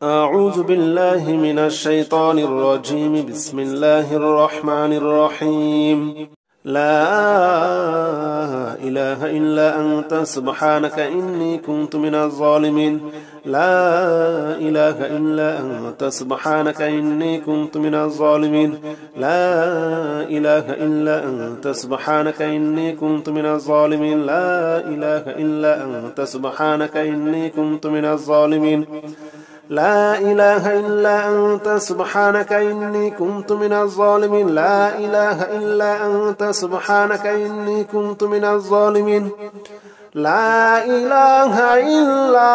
أعوذ بالله من الشيطان الرجيم. بسم الله الرحمن الرحيم. لا إله إلا أنت سبحانك إني كنت من الظالمين. لا إله إلا أنت سبحانك إني كنت من الظالمين. لا إله إلا أنت سبحانك إني كنت من الظالمين. لا إله إلا أنت سبحانك إني كنت من الظالمين. لا إله إلا أنت سبحانك إني كنت من الظالمين. لا إله إلا أنت سبحانك إني كنت من الظالمين. لا إله إلا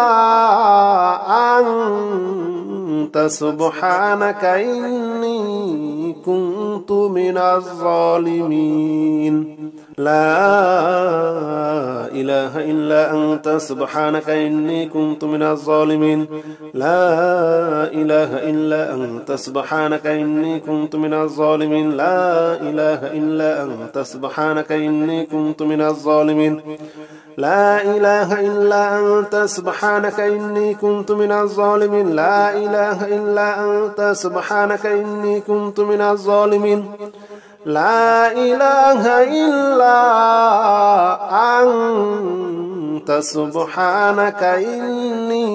أنت سبحانك إني كنت من الظالمين. لا إله إلا أنت سبحانك إني كنت من الظالمين. لا إله إلا أنت سبحانك إني كنت من الظالمين. لا إله إلا أنت سبحانك إني كنت من الظالمين. لا إله إلا أنت سبحانك إني كنت من الظالمين. لا إله إلا أنت سبحانك إني كنت من الظالمين. لا إله إلا أنت سبحانك إني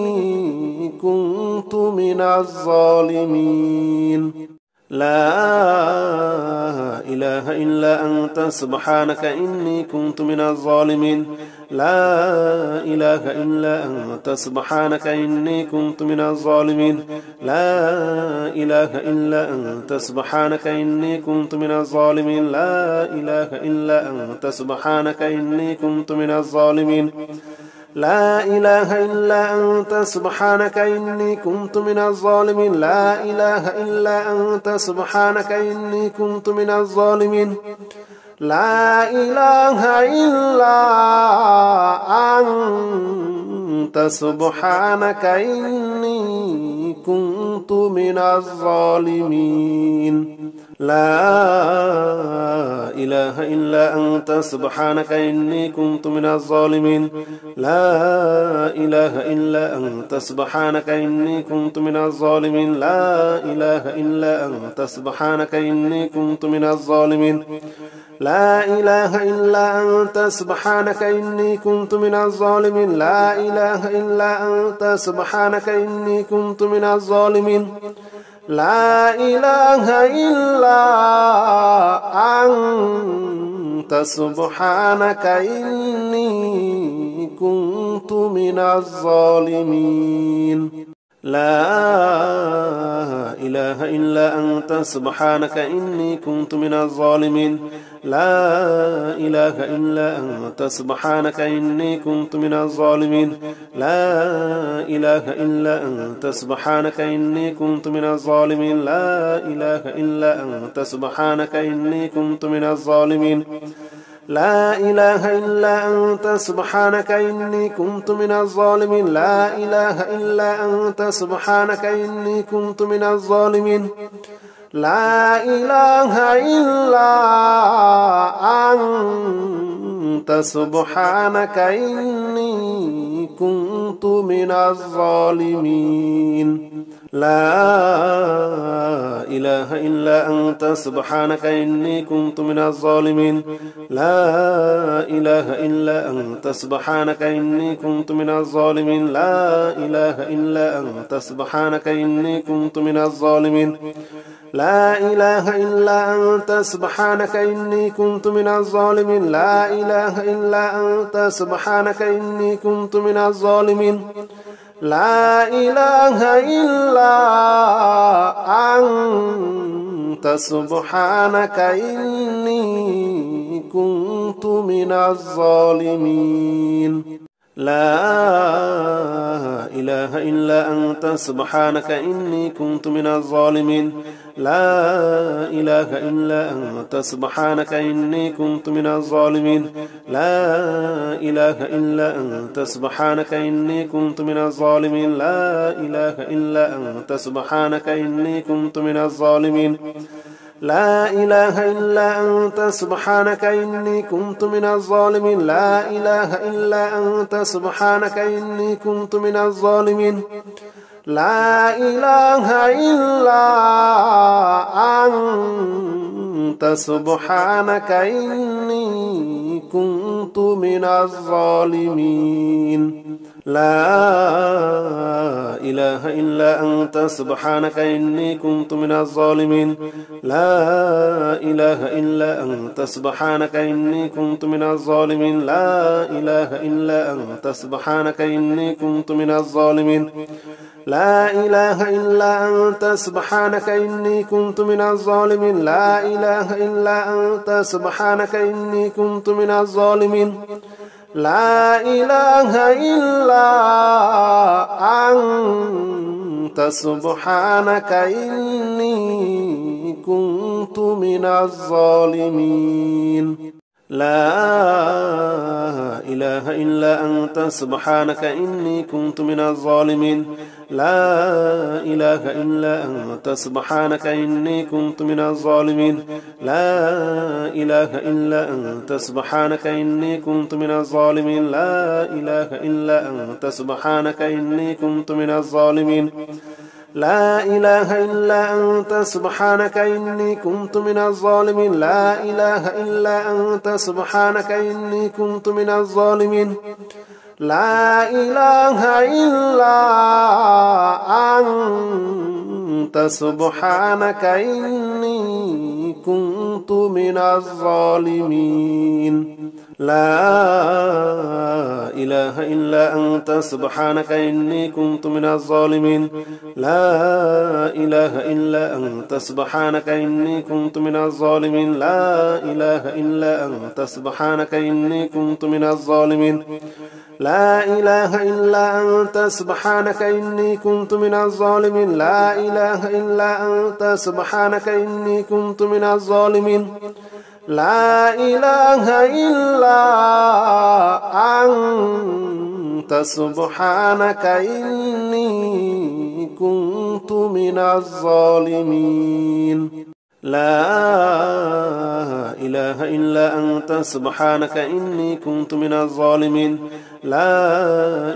كنت من الظالمين. لا إله إلا أنت سبحانك إني كنت من الظالمين. لا إله إلا أنت سبحانك إني كنت من الظالمين. لا إله إلا أنت سبحانك إني كنت من الظالمين. لا إله إلا أنت سبحانك إني كنت من الظالمين. لا إله إلا أنت سبحانك إني كنت من الظالمين. لا إله إلا أنت سبحانك إني كنت من الظالمين. لا إله إلا أنت سبحانك إني كنت من الظالمين. لا إله إلا أنت سبحانك إني كنت من الظالمين. لا إله إلا أنت سبحانك إني كنت من الظالمين. لا إله إلا أنت سبحانك إني كنت من الظالمين. لا إله إلا أنت سبحانك إني كنت من الظالمين. لا إله إلا أنت سبحانك إني كنت من الظالمين. لا إله إلا أنت سبحانك إني كنت من الظالمين. لا إله إلا أنت سبحانك إني كنت من الظالمين. لا إله إلا أنت سبحانك إني كنت من الظالمين. لا إله إلا أنت سبحانك إني كنت من الظالمين. لا إله إلا أنت سبحانك إني كنت من الظالمين. لا إله إلا أنت سبحانك إني كنت من الظالمين. لا إله إلا أنت سبحانك إني كنت من الظالمين. لا إله إلا أنت سبحانك إني كنت من الظالمين. لا إله إلا أنت سبحانك إني كنت من الظالمين. لا إله إلا أنت سبحانك إني كنت من الظالمين. لا إله إلا أنت سبحانك إني كنت من الظالمين. لا إله إلا أنت سبحانك إني كنت من الظالمين. لا إله إلا أنت سبحانك إني كنت من الظالمين. لا إله إلا أنت سبحانك إني كنت من الظالمين. لا إله إلا أنت سبحانك إني كنت من الظالمين. لا إله إلا أنت سبحانك إني كنت من الظالمين. لا إله إلا أنت سبحانك إني كنت من الظالمين. لا إله إلا أنت سبحانك إني كنت من الظالمين. لا إله إلا أنت سبحانك إني كنت من الظالمين. لا إله إلا أنت سبحانك إني كنت من الظالمين. لا إله إلا أنت سبحانك إني كنت من الظالمين لا إله إلا أنت سبحانك إني كنت من الظالمين لا إله إلا أنت سبحانك إني كنت من الظالمين لا إله إلا أنت سبحانك إني كنت من الظالمين لا إله إلا أنت سبحانك إني كنت من الظالمين لا إله إلا أنت سبحانك إني كنت من الظالمين لا إله إلا أنت سبحانك إني كنت من الظالمين لا إله إلا أنت سبحانك إني كنت من الظالمين لا إله إلا أنت سبحانك إني كنت من الظالمين لا إله إلا أنت سبحانك إني كنت من الظالمين لا إله إلا أنت سبحانك إني كنت من الظالمين لا إله إلا أنت سبحانك إني كنت من الظالمين لا إله إلا أنت سبحانك إني كنت من الظالمين لا إله إلا أنت سبحانك إني كنت من الظالمين لا إله إلا أنت سبحانك إني كنت من الظالمين لا إله إلا أنت سبحانك إني كنت من الظالمين لا إله إلا أنت سبحانك إني كنت من الظالمين لا إله إلا أنت سبحانك إني كنت من الظالمين لا إله إلا أنت سبحانك إني كنت من الظالمين لا إله إلا أنت سبحانك إني كنت من الظالمين لا إله إلا أنت سبحانك إني كنت من الظالمين لا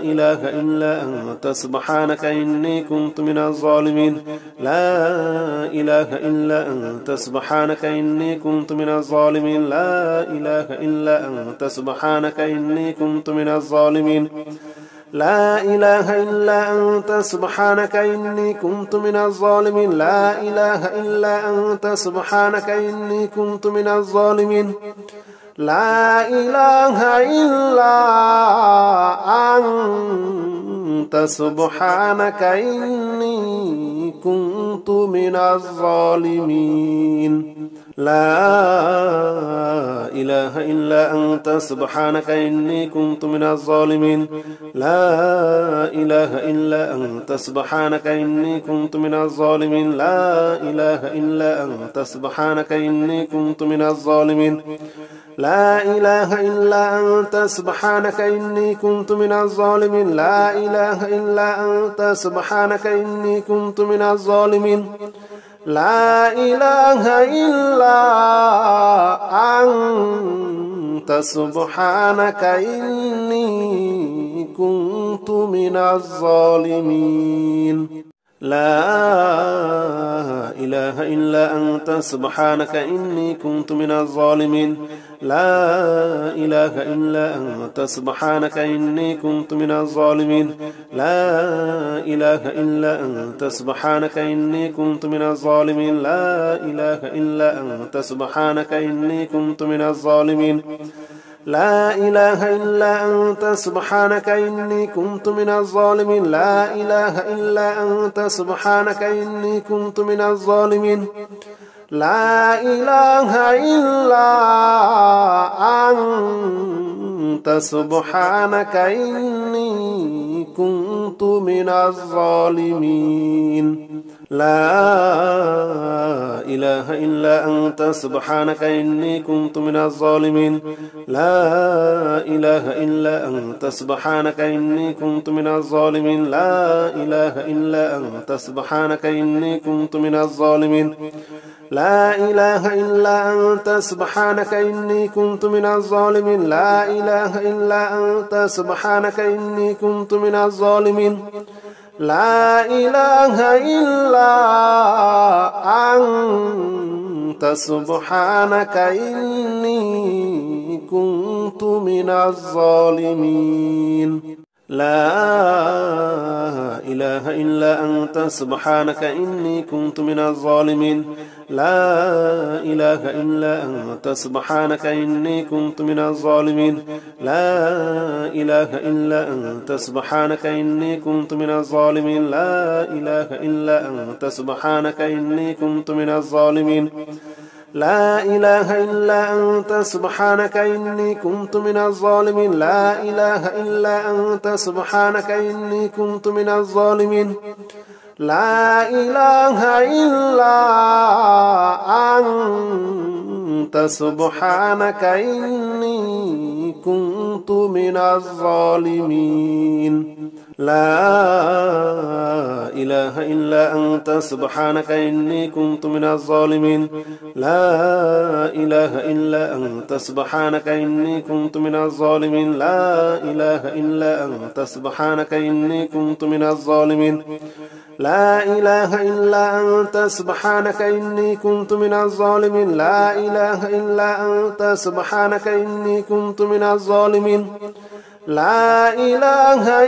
إله إلا أنت سبحانك إني كنت من الظالمين لا إله إلا أنت سبحانك إني كنت من الظالمين لا إله إلا أنت سبحانك إني كنت من الظالمين لا إله إلا أنت سبحانك إني كنت من الظالمين لا إله إلا أنت سبحانك إني كنت من الظالمين لا إله إلا أنت سبحانك إني كنت من الظالمين لا إله إلا أنت سبحانك إني كنت من الظالمين لا إله إلا أنت سبحانك إني كنت من الظالمين لا إله إلا أنت سبحانك إني كنت من الظالمين لا إله إلا أنت سبحانك إني كنت من الظالمين لا إله إلا أنت سبحانك إني كنت من الظالمين لا إله إلا أنت سبحانك إني كنت من الظالمين لا إله إلا أنت سبحانك إني كنت من الظالمين لا إله إلا أنت سبحانك إني كنت من الظالمين لا إله إلا أنت سبحانك إني كنت من الظالمين لا إله إلا أنت سبحانك إني كنت من الظالمين لا إله إلا أنت سبحانك إني كنت من الظالمين لا إله إلا أنت سبحانك إني كنت من الظالمين لا إله إلا أنت سبحانك إني كنت من الظالمين لا إله إلا أنت سبحانك إني كنت من الظالمين لا إله إلا أنت سبحانك إني كنت من الظالمين لا إله إلا أنت سبحانك إني كنت من الظالمين لا إله إلا أنت سبحانك إني كنت من الظالمين لا إله إلا أنت سبحانك إني كنت من الظالمين لا إله إلا أنت سبحانك إني كنت من الظالمين لا إله إلا أنت سبحانك إني كنت من الظالمين لا إله إلا أنت سبحانك إني كنت من الظالمين لا إله إلا أنت سبحانك إني كنت من الظالمين لا إله إلا أنت سبحانك إني كنت من الظالمين لا إله إلا أنت سبحانك إني كنت من الظالمين لا إله إلا أنت سبحانك إني كنت من الظالمين لا إله إلا أنت سبحانك إني كنت من الظالمين لا إله إلا أنت سبحانك إني كنت من الظالمين لا إله إلا أنت سبحانك إني كنت من الظالمين لا إله إلا أنت سبحانك إني كنت من الظالمين لا إله إلا أنت سبحانك إني كنت من الظالمين لا إله إلا أنت سبحانك إني كنت من الظالمين لا إله إلا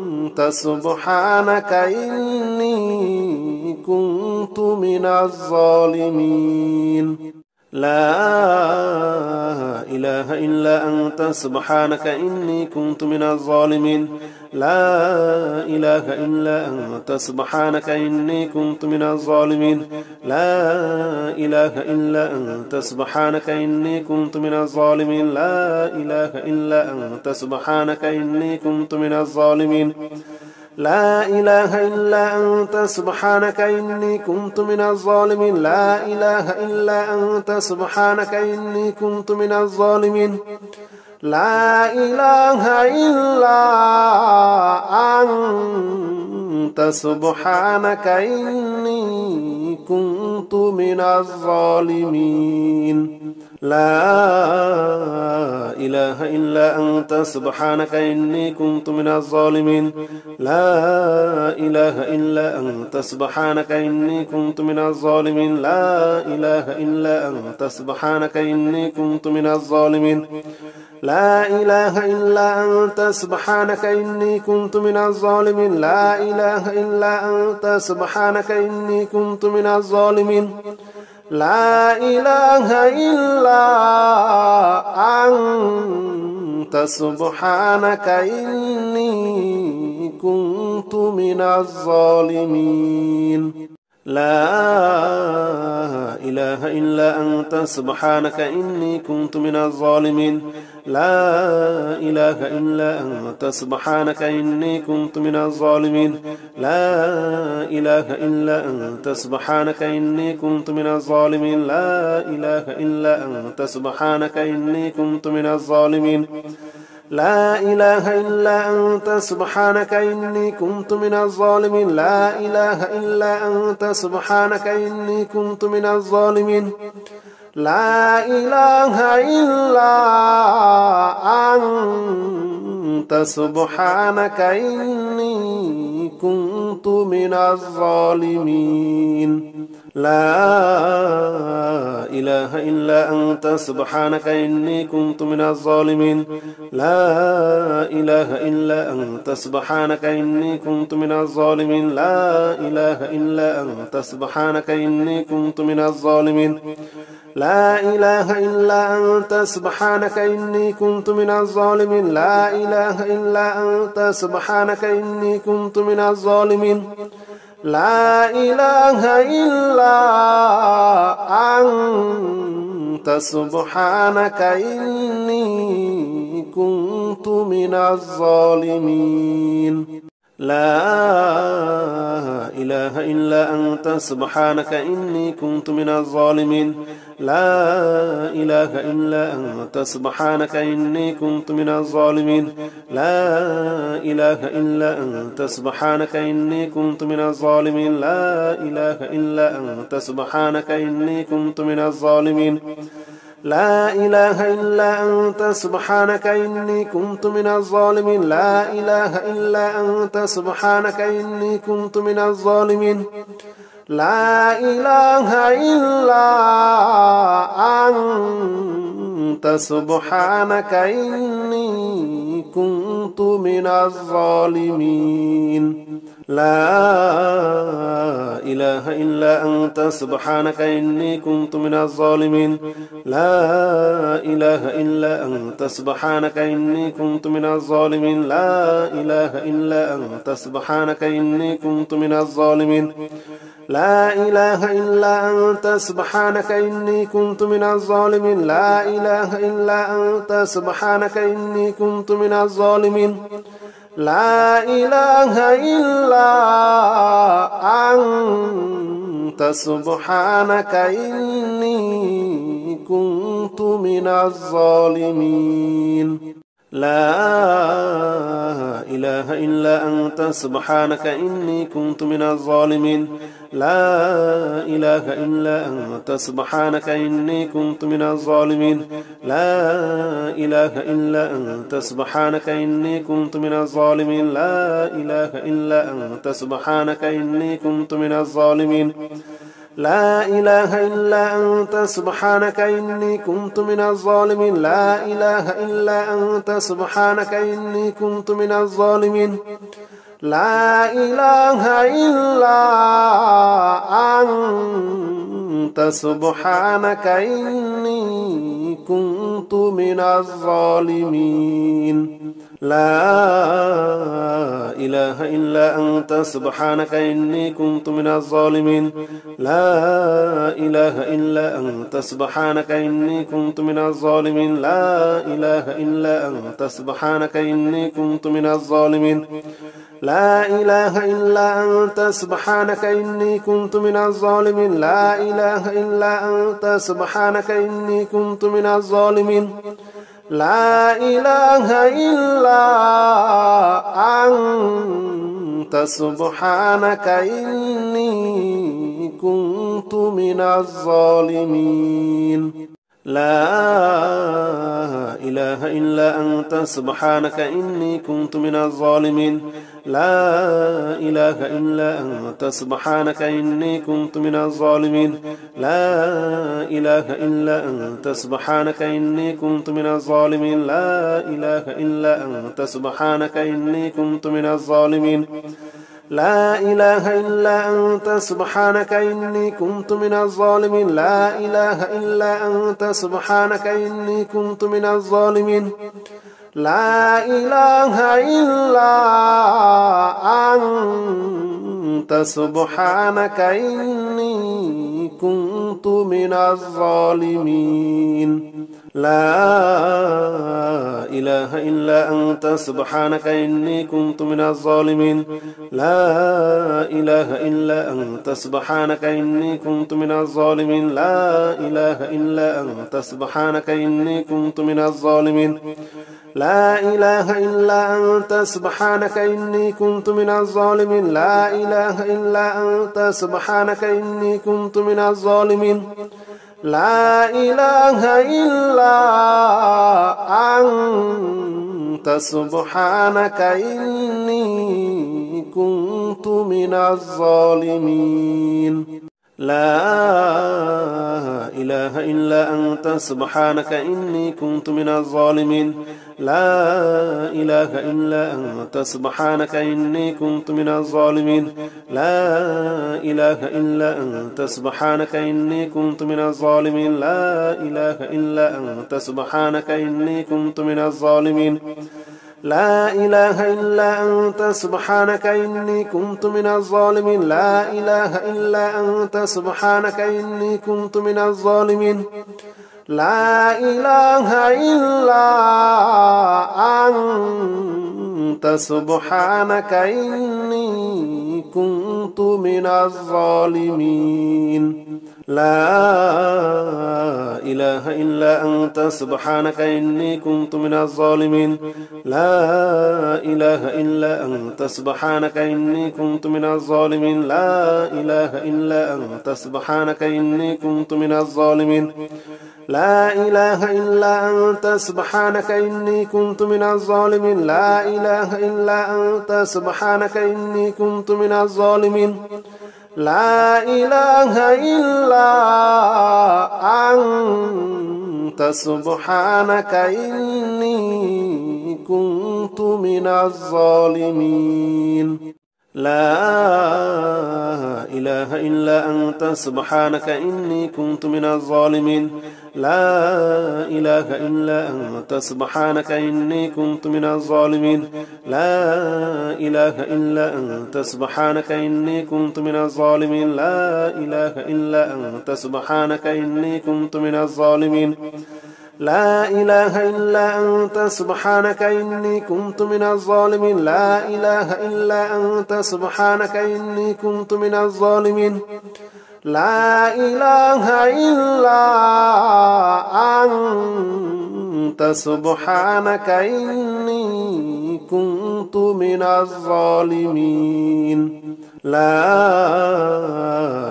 أنت سبحانك إني كنت من الظالمين لا إله إلا أنت سبحانك إني كنت من الظالمين لا إله إلا أنت سبحانك إني كنت من الظالمين لا إله إلا أنت سبحانك إني كنت من الظالمين لا إله إلا أنت سبحانك إني كنت من الظالمين لا إله إلا أنت سبحانك إني كنت من الظالمين لا إله إلا أنت سبحانك إني كنت من الظالمين لا إله إلا أنت سبحانك إني كنت من الظالمين لا إله إلا أنت سبحانك إني كنت من الظالمين لا إله إلا أنت سبحانك إني كنت من الظالمين لا إله إلا أنت سبحانك إني كنت من الظالمين لا إله إلا أنت سبحانك إني كنت من الظالمين لا إله إلا أنت سبحانك إني كنت من الظالمين لا إله إلا أنت سبحانك إني كنت من الظالمين لا إله إلا أنت سبحانك إني كنت من الظالمين لا إله إلا أنت سبحانك إني كنت من الظالمين لا إله إلا أنت سبحانك إني كنت من الظالمين لا إله إلا أنت سبحانك إني كنت من الظالمين لا إله إلا أنت سبحانك إني كنت من الظالمين لا إله إلا أنت سبحانك إني كنت من الظالمين لا إله إلا أنت سبحانك إني كنت من الظالمين لا إله إلا أنت سبحانك إني كنت من الظالمين لا إله إلا أنت سبحانك إني كنت من الظالمين لا إله إلا أنت سبحانك إني كنت من الظالمين لا إله إلا أنت سبحانك إني كنت من الظالمين لا إله إلا أنت سبحانك إني كنت من الظالمين لا إله إلا أنت سبحانك إني كنت من الظالمين لا إله إلا أنت سبحانك إني كنت من الظالمين لا إله إلا أنت سبحانك إني كنت من الظالمين لا إله إلا أنت سبحانك إني كنت من الظالمين لا إله إلا أنت سبحانك إني كنت من الظالمين لا إله إلا أنت سبحانك إني كنت من الظالمين لا إله إلا أنت سبحانك إني كنت من الظالمين لا إله إلا أنت سبحانك إني كنت من الظالمين لا إله إلا أنت سبحانك إني كنت من الظالمين لا إله إلا أنت سبحانك إني كنت من الظالمين لا إله إلا أنت سبحانك إني كنت من الظالمين لا إله إلا أنت سبحانك إني كنت من الظالمين لا إله إلا أنت سبحانك إني كنت من الظالمين لا إله إلا أنت سبحانك إني كنت من الظالمين لا إله إلا أنت سبحانك إني كنت من الظالمين لا إله إلا أنت سبحانك إني كنت من الظالمين لا إله إلا أنت سبحانك إني كنت من الظالمين لا إله إلا أنت سبحانك إني كنت من الظالمين لا إله إلا أنت سبحانك إني كنت من الظالمين لا إله إلا أنت سبحانك إني كنت من الظالمين لا إله إلا أنت سبحانك إني كنت من الظالمين لا إله إلا أنت سبحانك إني كنت من الظالمين لا إله إلا أنت سبحانك إني كنت من الظالمين لا إله إلا أنت سبحانك إني كنت من الظالمين لا إله إلا أنت سبحانك إني كنت من الظالمين لا إله إلا أنت سبحانك إني كنت من الظالمين لا إله إلا أنت سبحانك إني كنت من الظالمين لا إله إلا أنت سبحانك إني كنت من الظالمين لا إله إلا أنت سبحانك إني كنت من الظالمين لا إله إلا أنت سبحانك إني كنت من الظالمين لا إله إلا أنت سبحانك إني كنت من الظالمين لا إله إلا أنت سبحانك إني كنت من الظالمين لا إله إلا أنت سبحانك إني كنت من الظالمين لا إله إلا أنت سبحانك إني كنت من الظالمين لا إله إلا أنت سبحانك إني كنت من الظالمين لا إله إلا أنت سبحانك إني كنت من الظالمين لا إله إلا أنت سبحانك إني كنت من الظالمين لا إله إلا أنت سبحانك إني كنت من الظالمين لا إله إلا أنت سبحانك إني كنت من الظالمين لا إله إلا أنت سبحانك إني كنت من الظالمين لا إله إلا أنت سبحانك إني كنت من الظالمين لا إله إلا أنت سبحانك إني كنت من الظالمين لا إله إلا أنت سبحانك إني كنت من الظالمين لا إله إلا أنت سبحانك إني كنت من الظالمين لا إله إلا أنت سبحانك إني كنت من الظالمين لا إله إلا أنت سبحانك إني كنت من الظالمين لا إله إلا أنت سبحانك إني كنت من الظالمين لا إله إلا أنت سبحانك إني كنت من الظالمين لا إله إلا أنت سبحانك إني كنت من الظالمين لا إله إلا أنت سبحانك إني كنت من الظالمين لا إله إلا أنت سبحانك إني كنت من الظالمين لا إله إلا أنت سبحانك إني كنت من الظالمين لا إله إلا أنت سبحانك إني كنت من الظالمين لا إله إلا أنت سبحانك إني كنت من الظالمين لا إله إلا أنت سبحانك إني كنت من الظالمين لا إله إلا أنت سبحانك إني كنت من الظالمين لا إله إلا أنت سبحانك إني كنت من الظالمين لا إله إلا أنت سبحانك إني كنت من الظالمين لا إله إلا أنت سبحانك إني كنت من الظالمين لا إله إلا أنت سبحانك إني كنت من الظالمين لا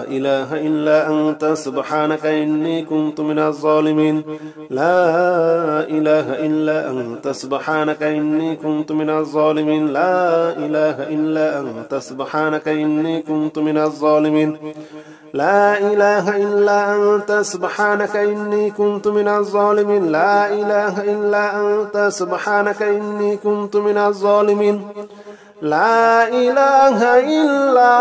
إله إلا أنت سبحانك إني كنت من الظالمين لا إله إلا أنت سبحانك إني كنت من الظالمين لا إله إلا أنت سبحانك إني كنت من الظالمين لا إله إلا أنت سبحانك إني كنت من الظالمين لا إله إلا أنت سبحانك إني كنت من الظالمين لا إله إلا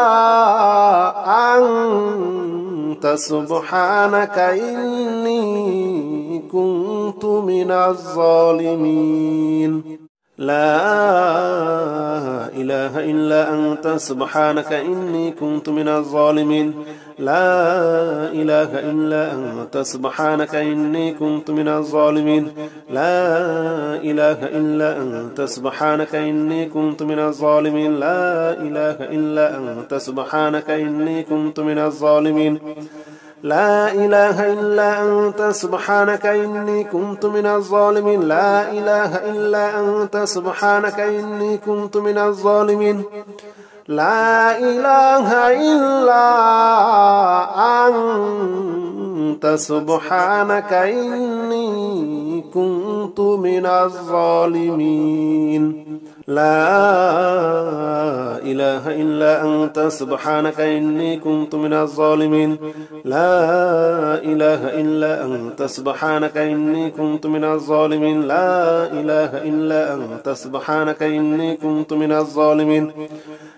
أنت سبحانك إني كنت من الظالمين لا إله إلا أنت سبحانك إني كنت من الظالمين لا إله إلا أنت سبحانك إني كنت من الظالمين لا إله إلا أنت سبحانك إني كنت من الظالمين لا إله إلا أنت سبحانك إني كنت من الظالمين لا إله إلا أنت سبحانك إني كنت من الظالمين لا إله إلا أنت سبحانك إني كنت من الظالمين لا إله إلا أنت سبحانك إني كنت من الظالمين لا إله إلا أنت سبحانك إني كنت من الظالمين لا إله إلا أنت سبحانك إني كنت من الظالمين لا إله إلا أنت سبحانك إني كنت من الظالمين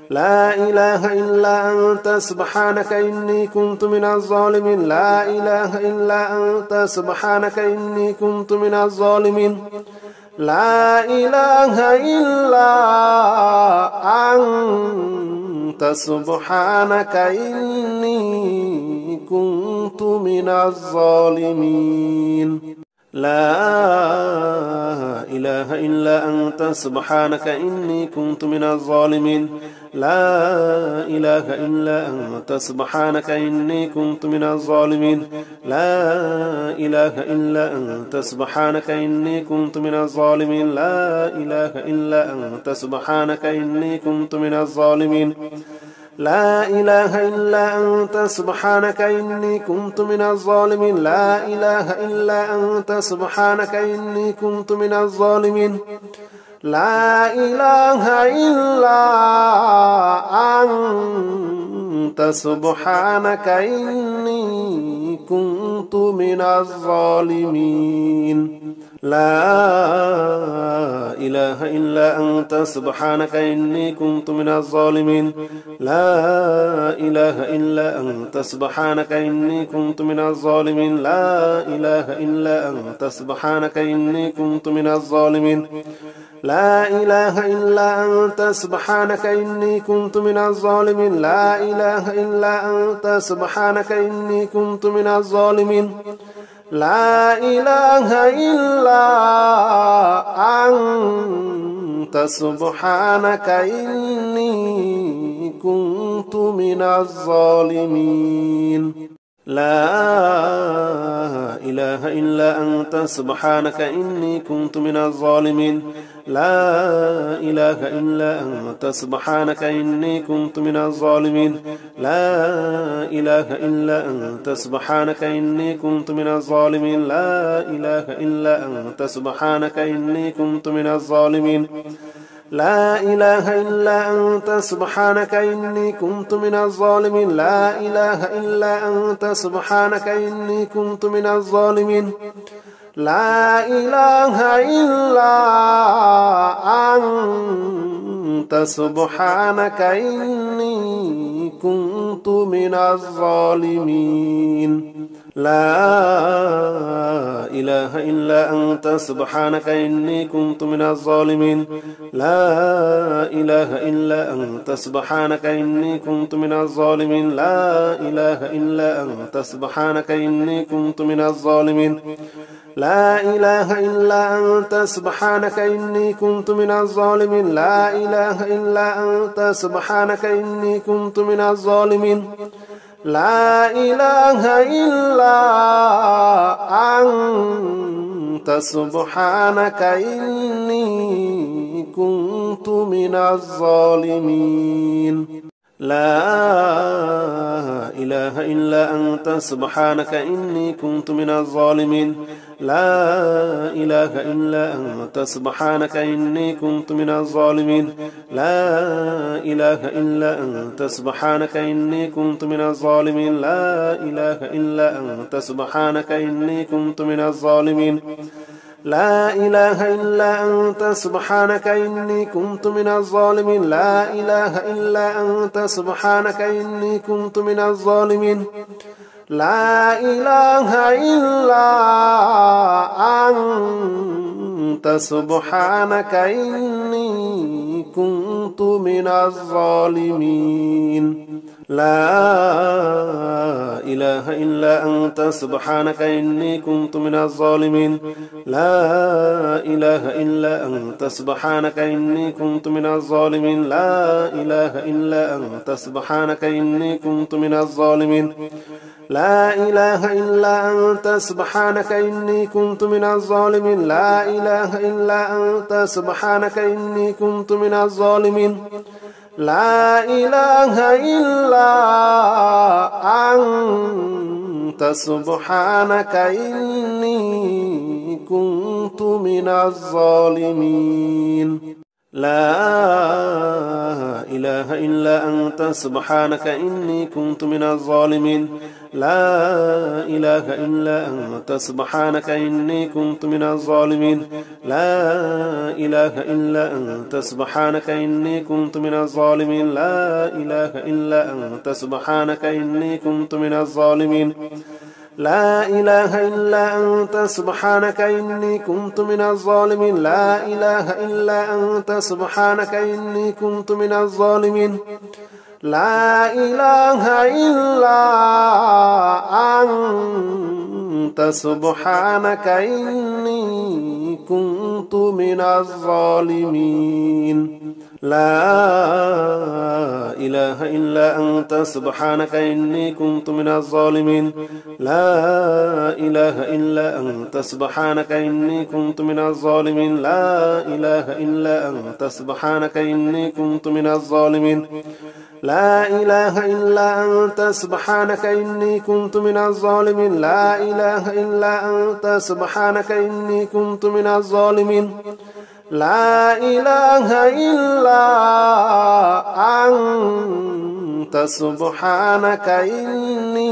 لا إله إلا أنت سبحانك إني كنت من الظالمين لا إله إلا أنت سبحانك إني كنت من الظالمين لا إله إلا أنت سبحانك إني كنت من الظالمين لا إله إلا أنت سبحانك إني كنت من الظالمين لا إله إلا أنت سبحانك إني كنت من الظالمين لا إله إلا أنت سبحانك إني كنت من الظالمين لا إله إلا أنت سبحانك إني كنت من الظالمين لا إله إلا أنت سبحانك إني كنت من الظالمين لا إله إلا أنت سبحانك إني كنت من الظالمين لا إله إلا أنت سبحانك إني كنت من الظالمين لا إله إلا أنت سبحانك إني كنت من الظالمين لا إله إلا أنت سبحانك إني كنت من الظالمين لا إله إلا أنت سبحانك إني كنت من الظالمين لا إله إلا أنت سبحانك إني كنت من الظالمين لا إله إلا أنت سبحانك إني كنت من الظالمين لا إله إلا أنت سبحانك إني كنت من الظالمين لا إله إلا أنت سبحانك إني كنت من الظالمين لا إله إلا أنت سبحانك إني كنت من الظالمين لا إله إلا أنت سبحانك إني كنت من الظالمين لا إله إلا أنت سبحانك إني كنت من الظالمين لا إله إلا أنت سبحانك إني كنت من الظالمين لا إله إلا أنت سبحانك إني كنت من الظالمين لا إله إلا أنت سبحانك إني كنت من الظالمين لا إله إلا أنت سبحانك إني كنت من الظالمين لا إله إلا أنت سبحانك إني كنت من الظالمين لا إله إلا أنت سبحانك إني كنت من الظالمين لا إله إلا أنت سبحانك إني كنت من الظالمين لا إله إلا أنت سبحانك إني كنت من الظالمين لا إله إلا أنت سبحانك إني كنت من الظالمين لا إله إلا أنت سبحانك إني كنت من الظالمين لا إله إلا أنت سبحانك إني كنت من الظالمين لا إله إلا أنت سبحانك إني كنت من الظالمين لا إله إلا أنت سبحانك إني كنت من الظالمين لا إله إلا أنت سبحانك إني كنت من الظالمين لا إله إلا أنت سبحانك إني كنت من الظالمين لا إله إلا أنت سبحانك إني كنت من الظالمين لا إله إلا أنت سبحانك إني كنت من الظالمين لا إله إلا أنت سبحانك إني كنت من الظالمين لا إله إلا أنت سبحانك إني كنت من الظالمين لا إله إلا أنت سبحانك إني كنت من الظالمين لا إله إلا أنت سبحانك إني كنت من الظالمين لا إله إلا أنت سبحانك إني كنت من الظالمين لا إله إلا أنت سبحانك إني كنت من الظالمين لا إله إلا أنت سبحانك إني كنت من الظالمين لا إله إلا أنت سبحانك إني كنت من الظالمين لا إله إلا أنت سبحانك إني كنت من الظالمين لا إله إلا أنت سبحانك إني كنت من الظالمين لا إله إلا أنت سبحانك إني كنت من الظالمين لا إله إلا أنت سبحانك إني كنت من الظالمين لا إله إلا أنت سبحانك إني كنت من الظالمين لا إله إلا أنت سبحانك إني كنت من الظالمين لا إله إلا أنت سبحانك إني كنت من الظالمين لا إله إلا أنت سبحانك إني كنت من الظالمين لا إله إلا أنت سبحانك إني كنت من الظالمين لا إله إلا أنت سبحانك إني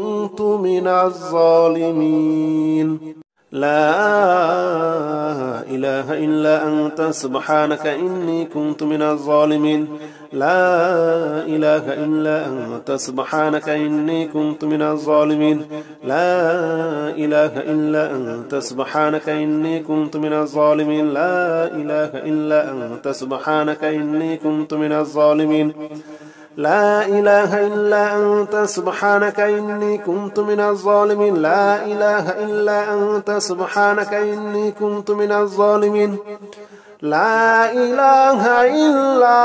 كنت من الظالمين لا إله إلا أنت سبحانك إني كنت من الظالمين لا إله إلا أنت سبحانك إني كنت من الظالمين لا إله إلا أنت سبحانك إني كنت من الظالمين لا إله إلا أنت سبحانك إني كنت من الظالمين لا إله إلا أنت سبحانك إني كنت من الظالمين لا إله إلا أنت سبحانك إني كنت من الظالمين لا إله إلا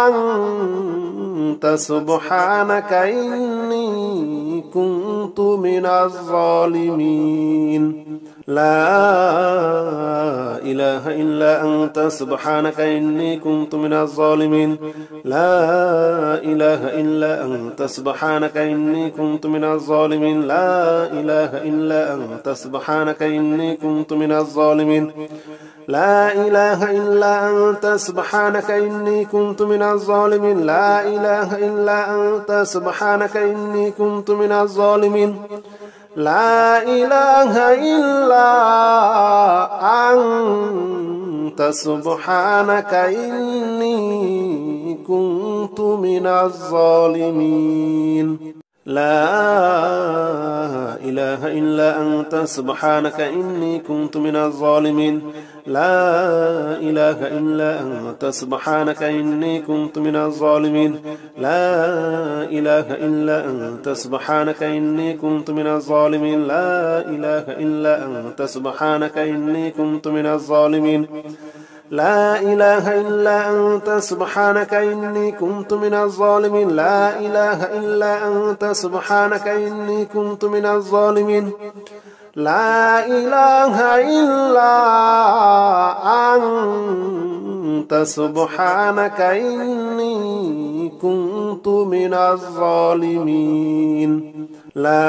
أنت أنت سبحانك إني كنت من الظالمين لا إله إلا أنت سبحانك إني كنت من الظالمين لا إله إلا أنت سبحانك إني كنت من الظالمين لا إله إلا أنت سبحانك إني كنت من الظالمين لا إله إلا أنت سبحانك إني كنت من الظالمين لا إله إلا أنت سبحانك إني كنت من الظالمين لا إله إلا أنت سبحانك إني كنت من الظالمين لا إله إلا أنت سبحانك إني كنت من الظالمين لا إله إلا أنت سبحانك إني كنت من الظالمين لا إله إلا أنت سبحانك إني كنت من الظالمين لا إله إلا أنت سبحانك إني كنت من الظالمين لا إله إلا أنت سبحانك إني كنت من الظالمين لا إله إلا أنت سبحانك إني كنت من الظالمين لا إله إلا أنت سبحانك إني كنت من الظالمين لا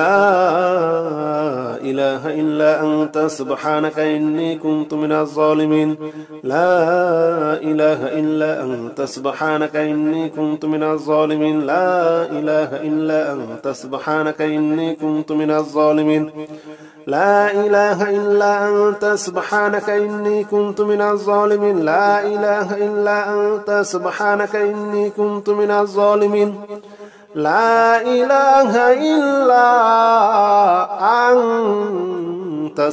إله إلا أنت سبحانك إني كنت من الظالمين لا إله إلا أنت سبحانك إني كنت من الظالمين لا إله إلا أنت سبحانك إني كنت من الظالمين لا إله إلا أنت سبحانك إني كنت من الظالمين لا إله إلا أنت سبحانك إني كنت من الظالمين لا إله إلا أنت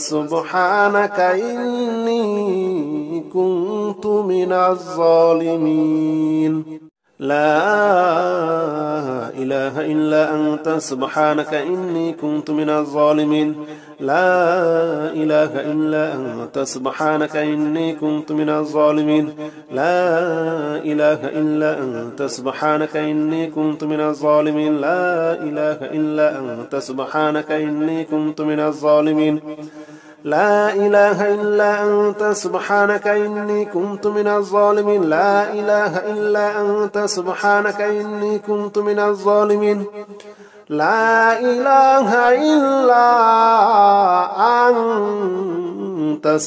سبحانك إني كنت من الظالمين لا إله إلا أنت سبحانك إني كنت من الظالمين لا إله إلا أنت سبحانك إني كنت من الظالمين لا إله إلا أنت سبحانك إني كنت من الظالمين لا إله إلا أنت سبحانك إني كنت من الظالمين لا إله إلا أنت سبحانك إني كنت من الظالمين لا إله إلا أنت سبحانك إني كنت من الظالمين لا إله إلا أنت سبحانك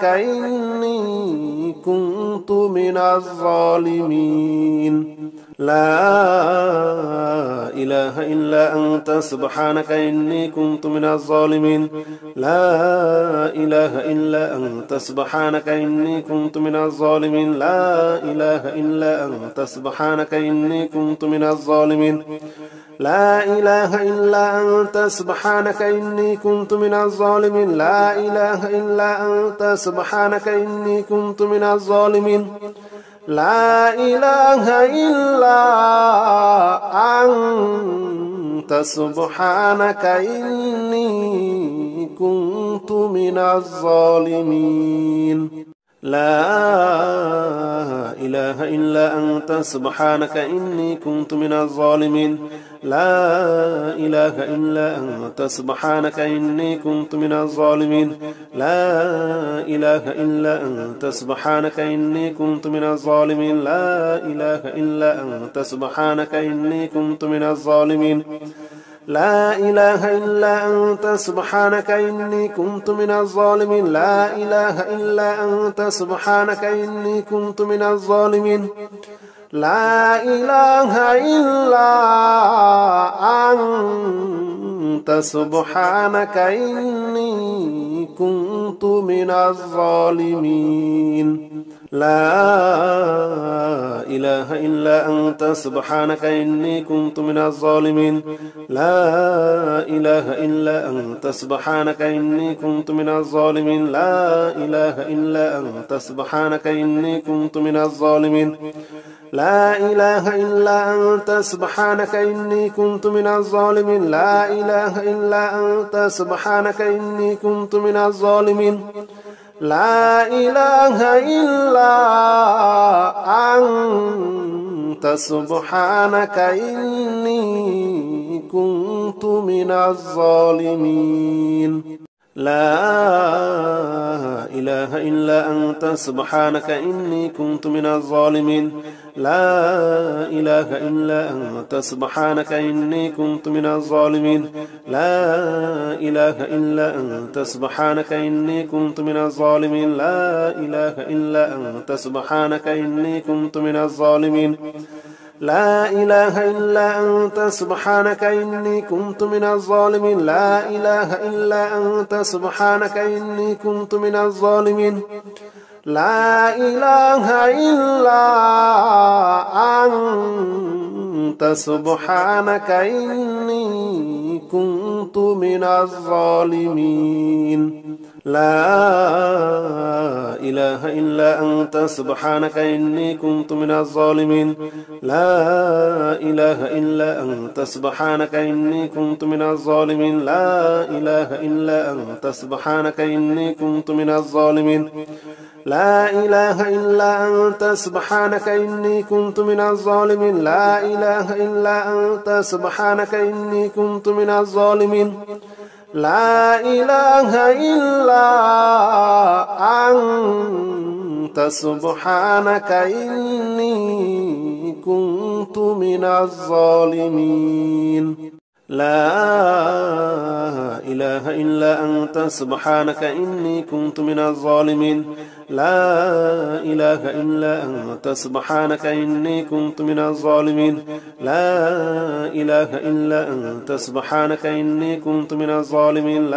إني كنت من الظالمين لا إله إلا أنت سبحانك إني كنت من الظالمين لا إله إلا أنت سبحانك إني كنت من الظالمين لا إله إلا أنت سبحانك إني كنت من الظالمين لا إله إلا أنت سبحانك إني كنت من الظالمين لا إله إلا أنت سبحانك إني كنت من الظالمين لا إله إلا أنت سبحانك إني كنت من الظالمين لا إله إلا أنت سبحانك إني كنت من الظالمين لا إله إلا أنت سبحانك إني كنت من الظالمين لا إله إلا أنت سبحانك إني كنت من الظالمين لا إله إلا أنت سبحانك إني كنت من الظالمين لا إله إلا أنت سبحانك إني كنت من الظالمين لا إله إلا أنت سبحانك إني كنت من الظالمين لا إله إلا أنت سبحانك إني كنت من الظالمين لا إله إلا أنت سبحانك إني كنت من الظالمين لا إله إلا أنت سبحانك إني كنت من الظالمين لا إله إلا أنت سبحانك إني كنت من الظالمين لا إله إلا أنت سبحانك إني كنت من الظالمين لا إله إلا أنت سبحانك إني كنت من الظالمين لا إله إلا أنت سبحانك إني كنت من الظالمين لا إله إلا أنت سبحانك إني كنت من الظالمين لا إله إلا أنت سبحانك إني كنت من الظالمين لا إله إلا أنت سبحانك إني كنت من الظالمين لا إله إلا أنت سبحانك إني كنت من الظالمين لا إله إلا أنت سبحانك إني كنت من الظالمين لا إله إلا أنت سبحانك إني كنت من الظالمين لا إله إلا أنت سبحانك إني كنت من الظالمين لا إله إلا أنت سبحانك إني كنت من الظالمين لا إله إلا أنت سبحانك إني كنت من الظالمين لا إله إلا أنت سبحانك إني كنت من الظالمين لا إله إلا أنت سبحانك إني كنت من الظالمين لا إله إلا أنت سبحانك إني كنت من الظالمين لا إله إلا أنت سبحانك إني كنت من الظالمين لا إله إلا أنت سبحانك إني كنت من الظالمين لا إله إلا أنت سبحانك إني كنت من الظالمين لا إله إلا أنت سبحانك إني كنت من الظالمين لا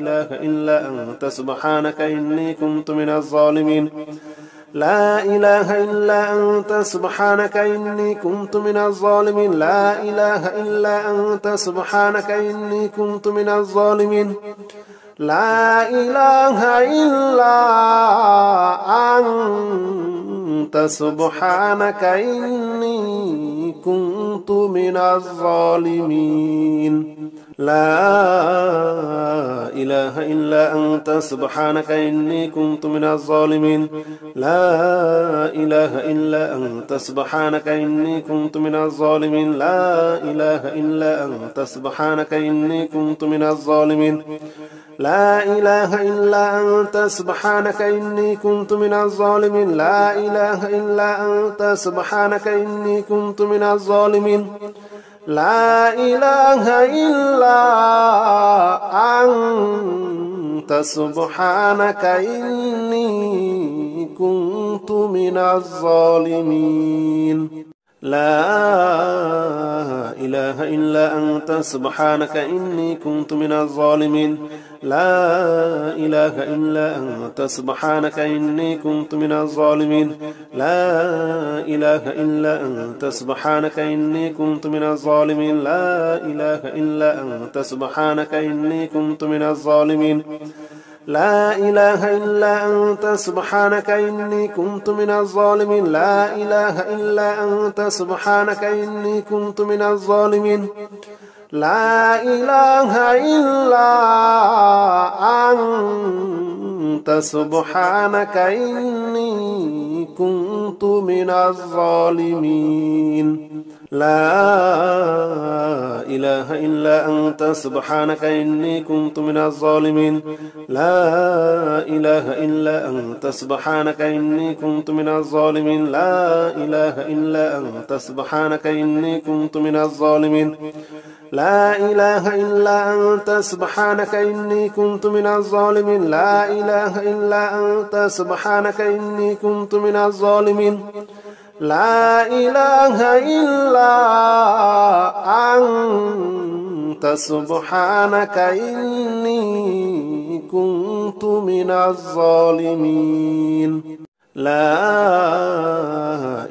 إله إلا أنت سبحانك إني كنت من الظالمين لا إله إلا أنت سبحانك إني كنت من الظالمين لا إله إلا أنت سبحانك إني كنت من الظالمين لا إله إلا أنت سبحانك إني كنت من الظالمين لا إله إلا أنت سبحانك إني كنت من الظالمين لا إله إلا أنت سبحانك إني كنت من الظالمين لا إله إلا أنت سبحانك إني كنت من الظالمين لا إله إلا أنت سبحانك إني كنت من الظالمين لا إله إلا أنت سبحانك إني كنت من الظالمين لا إله إلا أنت سبحانك إني كنت من الظالمين لا إله إلا أنت سبحانك إني كنت من الظالمين لا إله إلا أنت سبحانك إني كنت من الظالمين لا إله إلا أنت سبحانك إني كنت من الظالمين لا إله إلا أنت سبحانك إني كنت من الظالمين لا إله إلا أنت سبحانك إني كنت من الظالمين لا إله إلا أنت سبحانك إني كنت من الظالمين لا إله إلا أنت سبحانك إني كنت من الظالمين لا إله إلا أنت سبحانك إني كنت من الظالمين لا إله إلا أنت سبحانك إني كنت من الظالمين لا إله إلا أنت سبحانك إني كنت من الظالمين لا إله إلا أنت سبحانك إني كنت من الظالمين لا إله إلا أنت سبحانك إني كنت من الظالمين لا إله إلا أنت سبحانك إني كنت من الظالمين لا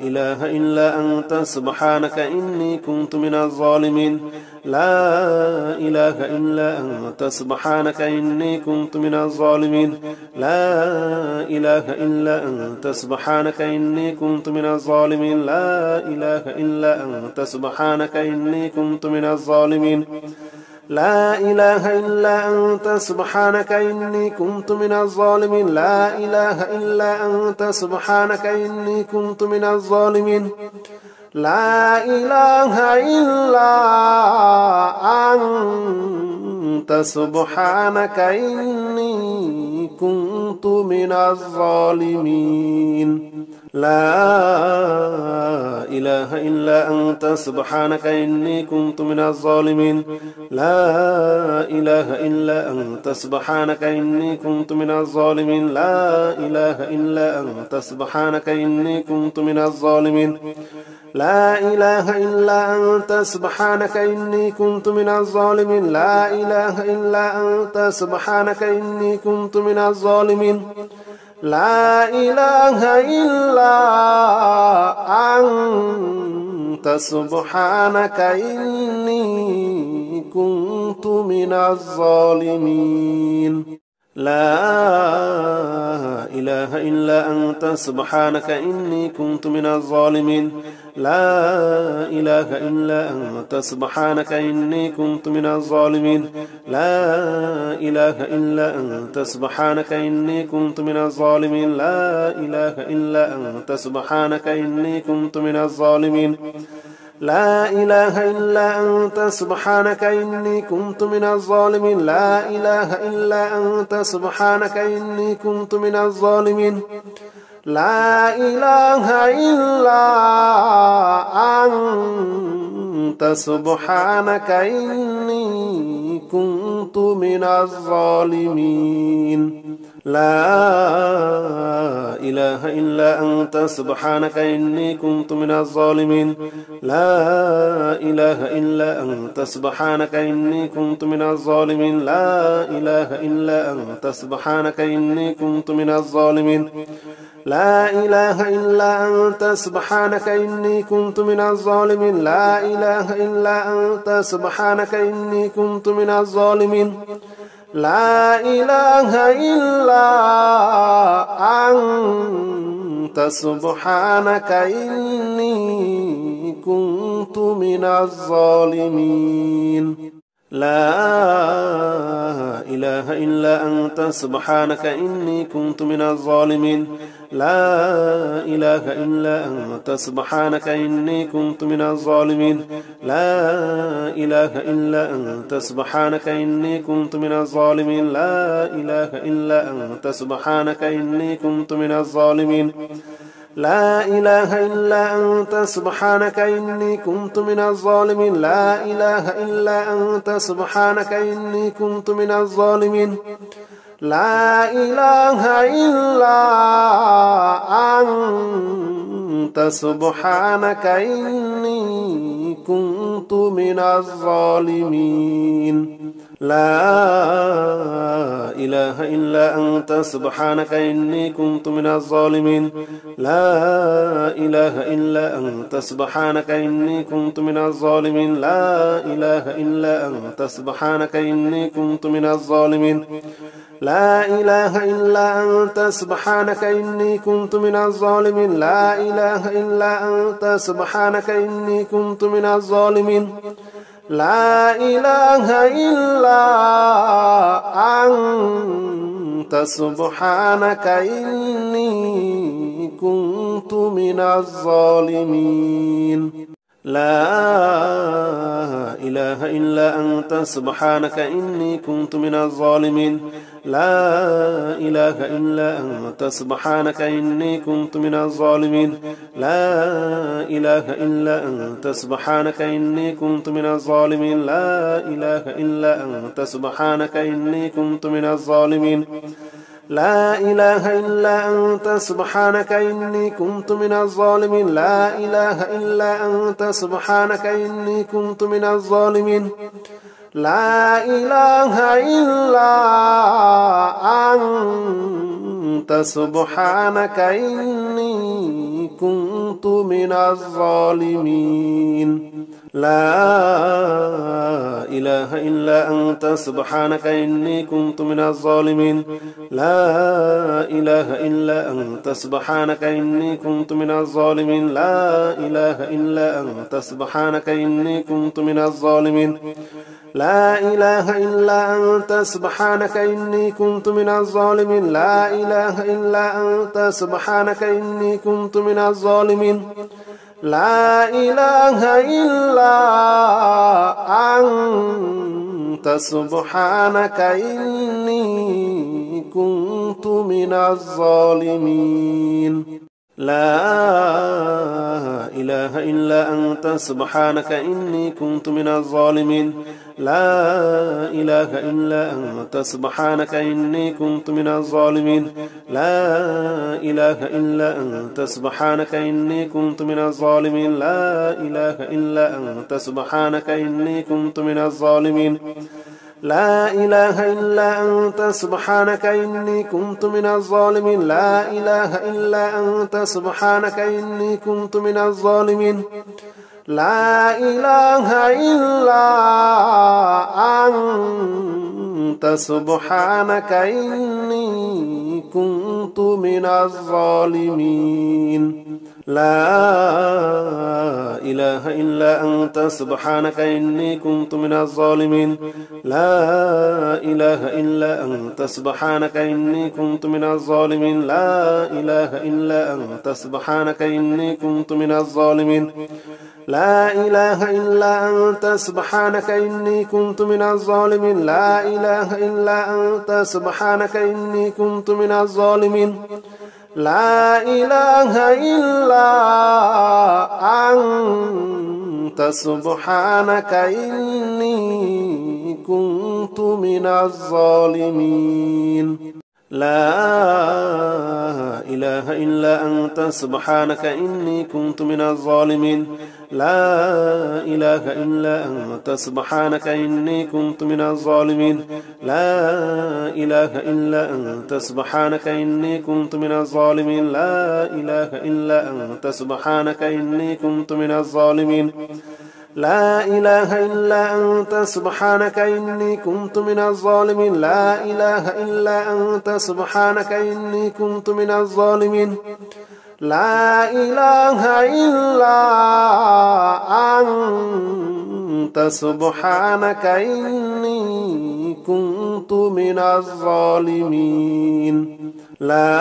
إله إلا أنت سبحانك إني كنت من الظالمين لا إله إلا أنت سبحانك إني كنت من الظالمين لا إله إلا أنت سبحانك إني كنت من الظالمين لا إله إلا أنت سبحانك إني كنت من الظالمين لا إله إلا أنت سبحانك إني كنت من الظالمين لا إله إلا أنت سبحانك إني كنت من الظالمين لا إله إلا أنت سبحانك إني كنت من الظالمين لا إله إلا أنت سبحانك إني كنت من الظالمين لا إله إلا أنت سبحانك إني كنت من الظالمين لا إله إلا أنت سبحانك إني كنت من الظالمين لا إله إلا أنت سبحانك إني كنت من الظالمين لا إله إلا أنت سبحانك إني كنت من الظالمين لا إله إلا أنت سبحانك إني كنت من الظالمين لا إله إلا أنت سبحانك إني كنت من الظالمين لا إله إلا أنت سبحانك إني كنت من الظالمين لا إله إلا أنت سبحانك إني كنت من الظالمين لا إله إلا أنت سبحانك إني كنت من الظالمين لا إله إلا أنت سبحانك إني كنت من الظالمين لا إله إلا أنت سبحانك إني كنت من الظالمين لا إله إلا أنت سبحانك إني كنت من الظالمين لا إله إلا أنت سبحانك إني كنت من الظالمين لا إله إلا أنت سبحانك إني كنت من الظالمين لا إله إلا أنت سبحانك إني كنت من الظالمين لا إله إلا أنت سبحانك إني كنت من الظالمين لا إله إلا أنت سبحانك إني كنت من الظالمين لا إله إلا أنت سبحانك إني كنت من الظالمين لا إله إلا أنت سبحانك إني كنت من الظالمين لا إله إلا أنت سبحانك إني كنت من الظالمين لا إله إلا أنت سبحانك إني كنت من الظالمين لا إله إلا أنت سبحانك إني كنت من الظالمين لا إله إلا أنت سبحانك إني كنت من الظالمين لا إله إلا أنت سبحانك إني كنت من الظالمين لا إله إلا أنت سبحانك إني كنت من الظالمين لا إله إلا أنت سبحانك إني كنت من الظالمين لا إله إلا أنت سبحانك إني كنت من الظالمين لا إله إلا أنت سبحانك إني كنت من الظالمين لا إله إلا أنت سبحانك إني كنت من الظالمين لا إله إلا أنت سبحانك إني كنت من الظالمين لا إله إلا أنت سبحانك إني كنت من الظالمين لا إله إلا أنت سبحانك إني كنت من الظالمين لا إله إلا أنت سبحانك إني كنت من الظالمين لا إله إلا أنت سبحانك إني كنت من الظالمين لا إله إلا أنت سبحانك إني كنت من الظالمين لا إله إلا أنت سبحانك إني كنت من الظالمين لا إله إلا أنت سبحانك إني كنت من الظالمين لا إله إلا أنت سبحانك إني كنت من الظالمين لا إله إلا أنت سبحانك إني كنت من الظالمين لا إله إلا أنت سبحانك إني كنت من الظالمين لا إله إلا أنت سبحانك إني كنت من الظالمين لا إله إلا أنت سبحانك إني كنت من الظالمين لا إله إلا أنت سبحانك إني كنت من الظالمين لا إله إلا أنت سبحانك إني كنت من الظالمين لا إله إلا أنت سبحانك إني كنت من الظالمين لا إله إلا أنت سبحانك إني كنت من الظالمين لا إله إلا أنت سبحانك إني كنت من الظالمين لا إله إلا أنت سبحانك إني كنت من الظالمين لا إله إلا أنت سبحانك إني كنت من الظالمين لا إله إلا أنت سبحانك إني كنت من الظالمين لا إله إلا أنت سبحانك إني كنت من الظالمين لا إله إلا أنت سبحانك إني كنت من الظالمين لا إله إلا أنت سبحانك إني كنت من الظالمين لا إله إلا أنت سبحانك إني كنت من الظالمين لا إله إلا أنت سبحانك إني كنت من الظالمين لا إله إلا أنت سبحانك إني كنت من الظالمين لا إله إلا أنت سبحانك إني كنت من الظالمين لا إله إلا أنت سبحانك إني كنت من الظالمين لا إله إلا أنت سبحانك إني كنت من الظالمين لا إله إلا أنت سبحانك إني كنت من الظالمين لا إله إلا أنت سبحانك إني كنت من الظالمين لا إله إلا أنت سبحانك إني كنت من الظالمين لا إله إلا أنت سبحانك إني كنت من الظالمين لا إله إلا أنت سبحانك إني كنت من الظالمين لا إله إلا أنت سبحانك إني كنت من الظالمين لا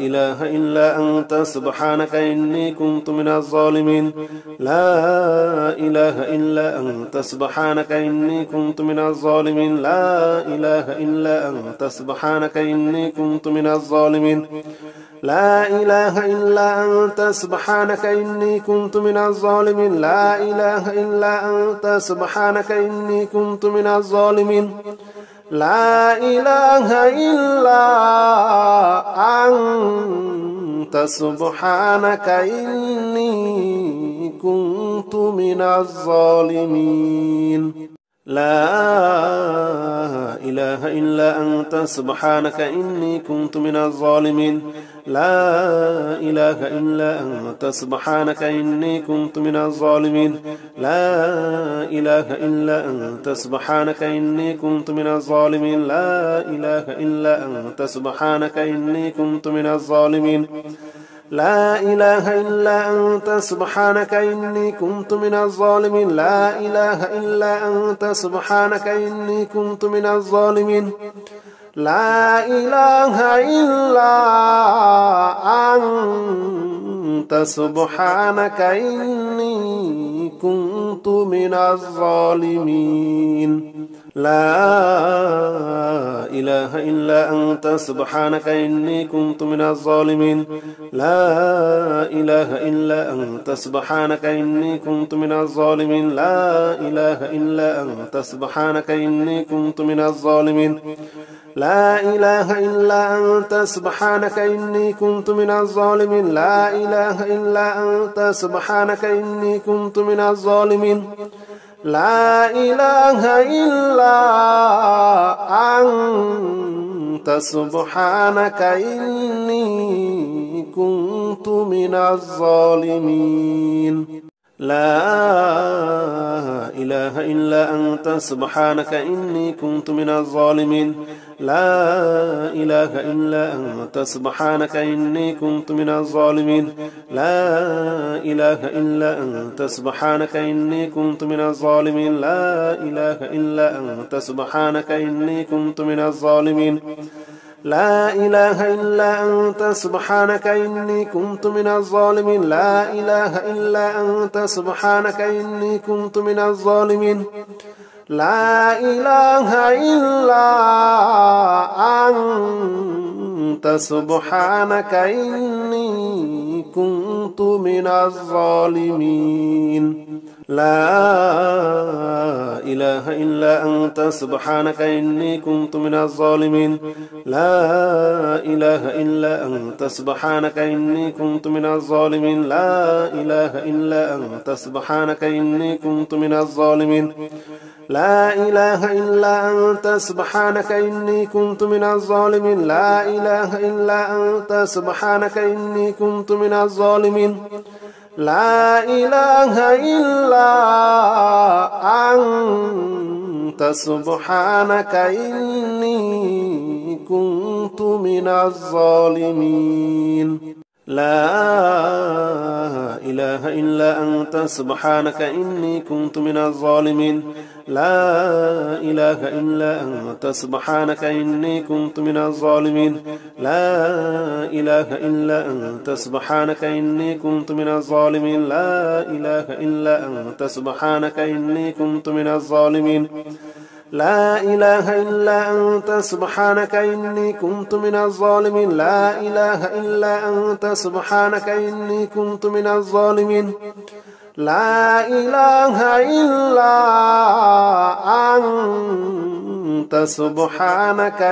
إله إلا أنت سبحانك إني كنت من الظالمين لا إله إلا أنت سبحانك إني كنت من الظالمين لا إله إلا أنت سبحانك إني كنت من الظالمين لا إله إلا أنت سبحانك إني كنت من الظالمين لا إله إلا أنت سبحانك إني كنت من الظالمين لا إله إلا أنت سبحانك إني كنت من الظالمين لا إله إلا أنت سبحانك إني كنت من الظالمين لا إله إلا أنت سبحانك إني كنت من الظالمين لا إله إلا أنت سبحانك إني كنت من الظالمين لا إله إلا أنت سبحانك إني كنت من الظالمين لا إله إلا أنت سبحانك إني كنت من الظالمين لا إله إلا أنت سبحانك إني كنت من الظالمين لا إله إلا أنت سبحانك إني كنت من الظالمين لا إله إلا أنت سبحانك إني كنت من الظالمين لا إله إلا أنت سبحانك إني كنت من الظالمين لا إله إلا أنت سبحانك إني كنت من الظالمين لا إله إلا أنت سبحانك إني كنت من الظالمين لا إله إلا أنت سبحانك إني كنت من الظالمين لا إله إلا أنت سبحانك إني كنت من الظالمين لا إله إلا أنت سبحانك إني كنت من الظالمين لا إله إلا أنت سبحانك إني كنت من الظالمين لا إله إلا أنت سبحانك إني كنت من الظالمين لا إله إلا أنت سبحانك إني كنت من الظالمين لا إله إلا أنت سبحانك إني كنت من الظالمين لا إله إلا أنت سبحانك إني كنت من الظالمين لا إله إلا أنت سبحانك إني كنت من الظالمين لا إله إلا أنت سبحانك إني كنت من الظالمين لا إله إلا أنت سبحانك إني كنت من الظالمين لا إله إلا أنت سبحانك إني كنت من الظالمين لا إله إلا أنت سبحانك إني كنت من الظالمين لا إله إلا أنت سبحانك إني كنت من الظالمين لا إله إلا أنت سبحانك إني كنت من الظالمين لا إله إلا أنت سبحانك إني كنت من الظالمين لا إله إلا أنت سبحانك إني كنت من الظالمين لا إله إلا أنت سبحانك إني كنت من الظالمين لا إله إلا أنت سبحانك إني كنت من الظالمين لا إله إلا أنت سبحانك إني كنت من الظالمين لا إله إلا أنت سبحانك إني كنت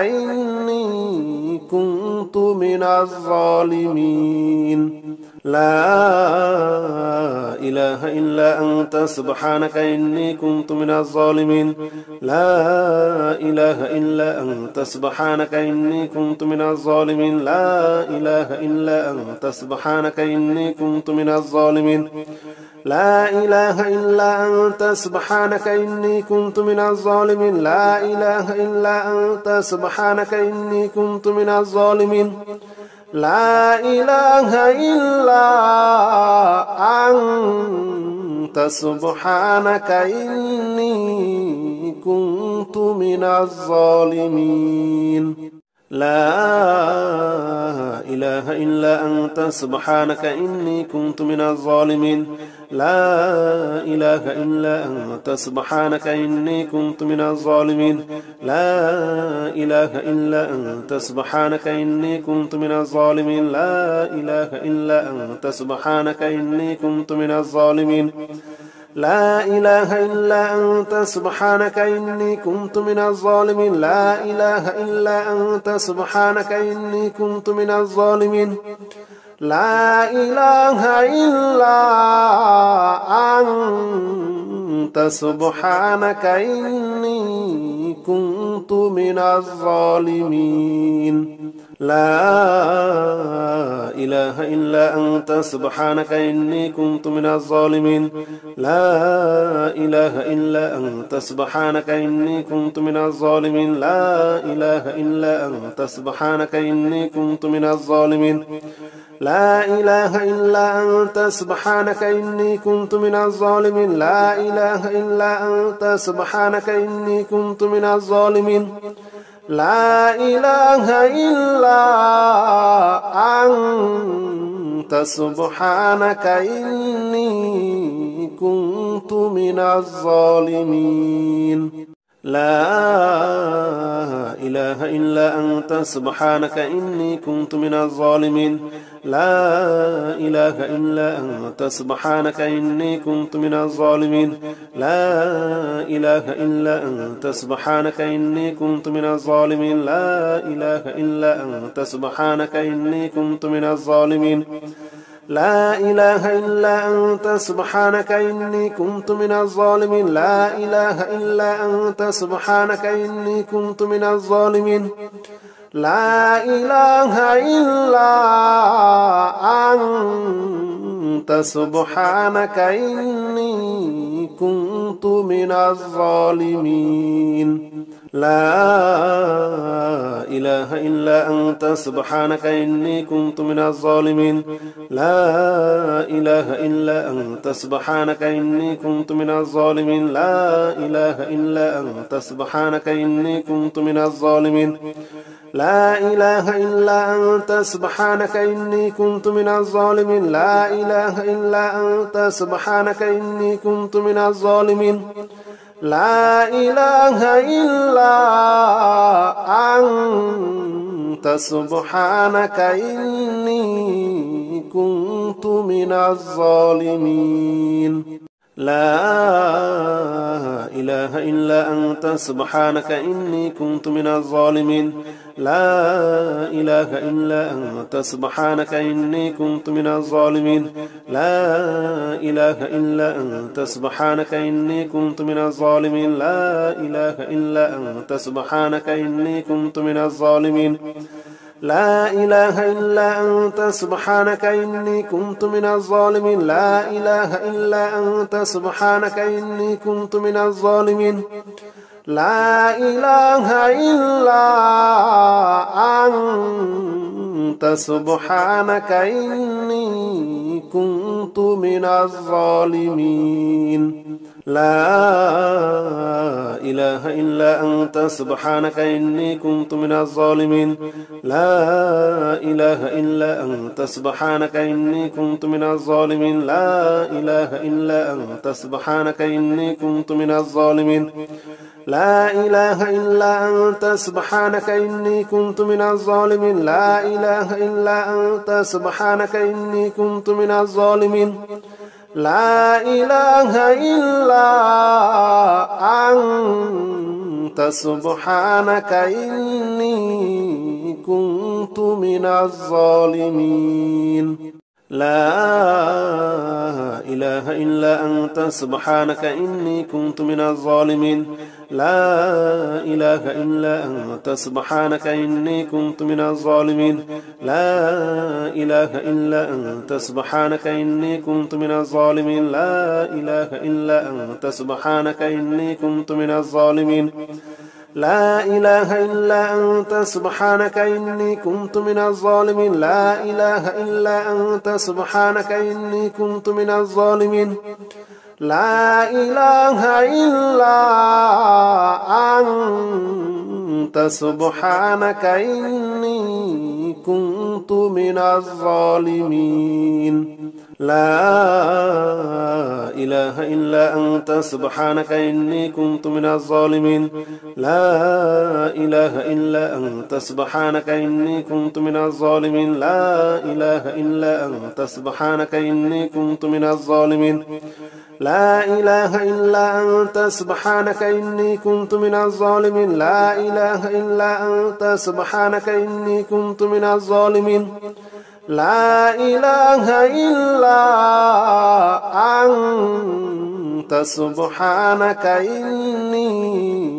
من الظالمين لا إله إلا أنت سبحانك إني كنت من الظالمين لا إله إلا أنت سبحانك إني كنت من الظالمين لا إله إلا أنت سبحانك إني كنت من الظالمين لا إله إلا أنت سبحانك إني كنت من الظالمين لا إله إلا أنت سبحانك إني كنت من الظالمين لا إله إلا أنت سبحانك إني كنت من الظالمين لا إله إلا أنت سبحانك إني كنت من الظالمين لا إله إلا أنت سبحانك إني كنت من الظالمين لا إله إلا أنت سبحانك إني كنت من الظالمين لا إله إلا أنت سبحانك إني كنت من الظالمين لا إله إلا أنت سبحانك إني كنت من الظالمين لا إله إلا أنت سبحانك إني كنت من الظالمين لا إله إلا أنت سبحانك إني كنت من الظالمين لا إله إلا أنت سبحانك إني كنت من الظالمين لا إله إلا أنت سبحانك إني كنت من الظالمين لا إله إلا أنت سبحانك إني كنت من الظالمين لا إله إلا أنت سبحانك إني كنت من الظالمين لا إله إلا أنت سبحانك إني كنت من الظالمين لا إله إلا أنت سبحانك إني كنت من الظالمين لا إله إلا أنت سبحانك إني كنت من الظالمين لا إله إلا أنت سبحانك إني كنت من الظالمين لا إله إلا أنت سبحانك إني كنت من الظالمين لا إله إلا أنت سبحانك إني كنت من الظالمين لا إله إلا أنت سبحانك إني كنت من الظالمين لا إله إلا أنت سبحانك إني كنت من الظالمين لا إله إلا أنت سبحانك إني كنت من الظالمين لا إله إلا أنت سبحانك إني كنت من الظالمين لا إله إلا أنت سبحانك إني كنت من الظالمين لا إله إلا أنت سبحانك إني كنت من الظالمين لا إله إلا أنت سبحانك إني كنت من الظالمين لا إله إلا أنت سبحانك إني كنت من الظالمين لا إله إلا أنت سبحانك إني كنت من الظالمين لا إله إلا أنت سبحانك إني كنت من الظالمين لا إله إلا أنت سبحانك إني كنت من الظالمين لا إله إلا أنت سبحانك إني كنت من الظالمين لا إله إلا أنت سبحانك إني كنت من الظالمين لا إله إلا أنت سبحانك إني كنت من الظالمين لا إله إلا أنت سبحانك إني كنت من الظالمين لا إله إلا أنت سبحانك إني كنت من الظالمين لا إله إلا أنت سبحانك إني كنت من الظالمين لا إله إلا أنت سبحانك إني كنت من الظالمين لا إله إلا أنت سبحانك إني كنت من الظالمين لا إله إلا أنت سبحانك إني كنت من الظالمين لا إله إلا أنت سبحانك إني كنت من الظالمين لا إله إلا أنت سبحانك إني كنت من الظالمين لا إله إلا أنت سبحانك إني كنت من الظالمين لا إله إلا أنت سبحانك إني كنت من الظالمين لا إله إلا أنت سبحانك إني كنت من الظالمين لا إله إلا أنت سبحانك إني كنت من الظالمين لا إله إلا أنت سبحانك إني كنت من الظالمين لا إله إلا أنت سبحانك إني كنت من الظالمين لا إله إلا أنت سبحانك إني كنت من الظالمين لا إله إلا أنت سبحانك إني كنت من الظالمين لا إله إلا أنت سبحانك إني كنت من الظالمين لا إله إلا أنت سبحانك إني كنت من الظالمين لا إله إلا أنت سبحانك إني كنت من الظالمين لا إله إلا أنت سبحانك إني كنت من الظالمين لا إله إلا أنت سبحانك إني كنت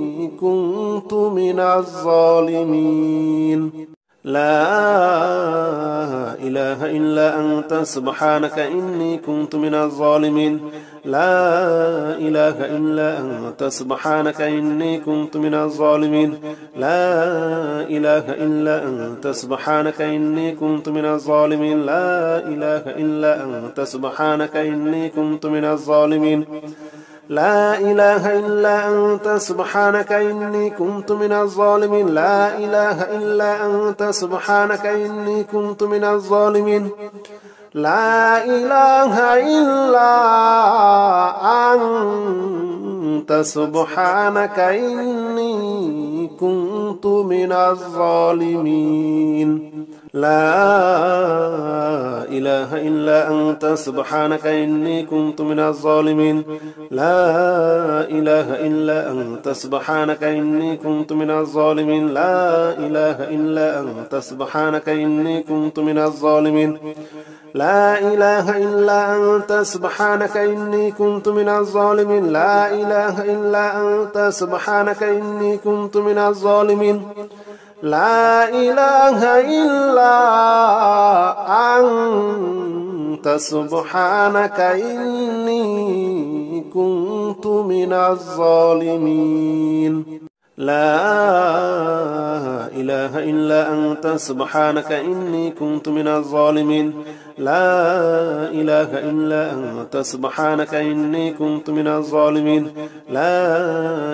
من الظالمين لا إله إلا أنت سبحانك إني كنت من الظالمين لا إله إلا أنت سبحانك إني كنت من الظالمين لا إله إلا أنت سبحانك إني كنت من الظالمين لا إله إلا أنت سبحانك إني كنت من الظالمين لا إله إلا أنت سبحانك إني كنت من الظالمين لا إله إلا أنت سبحانك إني كنت من الظالمين لا إله إلا أنت سبحانك إني كنت من الظالمين لا إله إلا أنت سبحانك إني كنت من الظالمين لا إله إلا أنت سبحانك إني كنت من الظالمين لا إله إلا أنت سبحانك إني كنت من الظالمين لا إله إلا أنت سبحانك إني كنت من الظالمين لا إله إلا أنت سبحانك إني كنت من الظالمين لا إله إلا أنت سبحانك إني كنت من الظالمين لا إله إلا أنت سبحانك إني كنت من الظالمين لا إله إلا أنت سبحانك إني كنت من الظالمين لا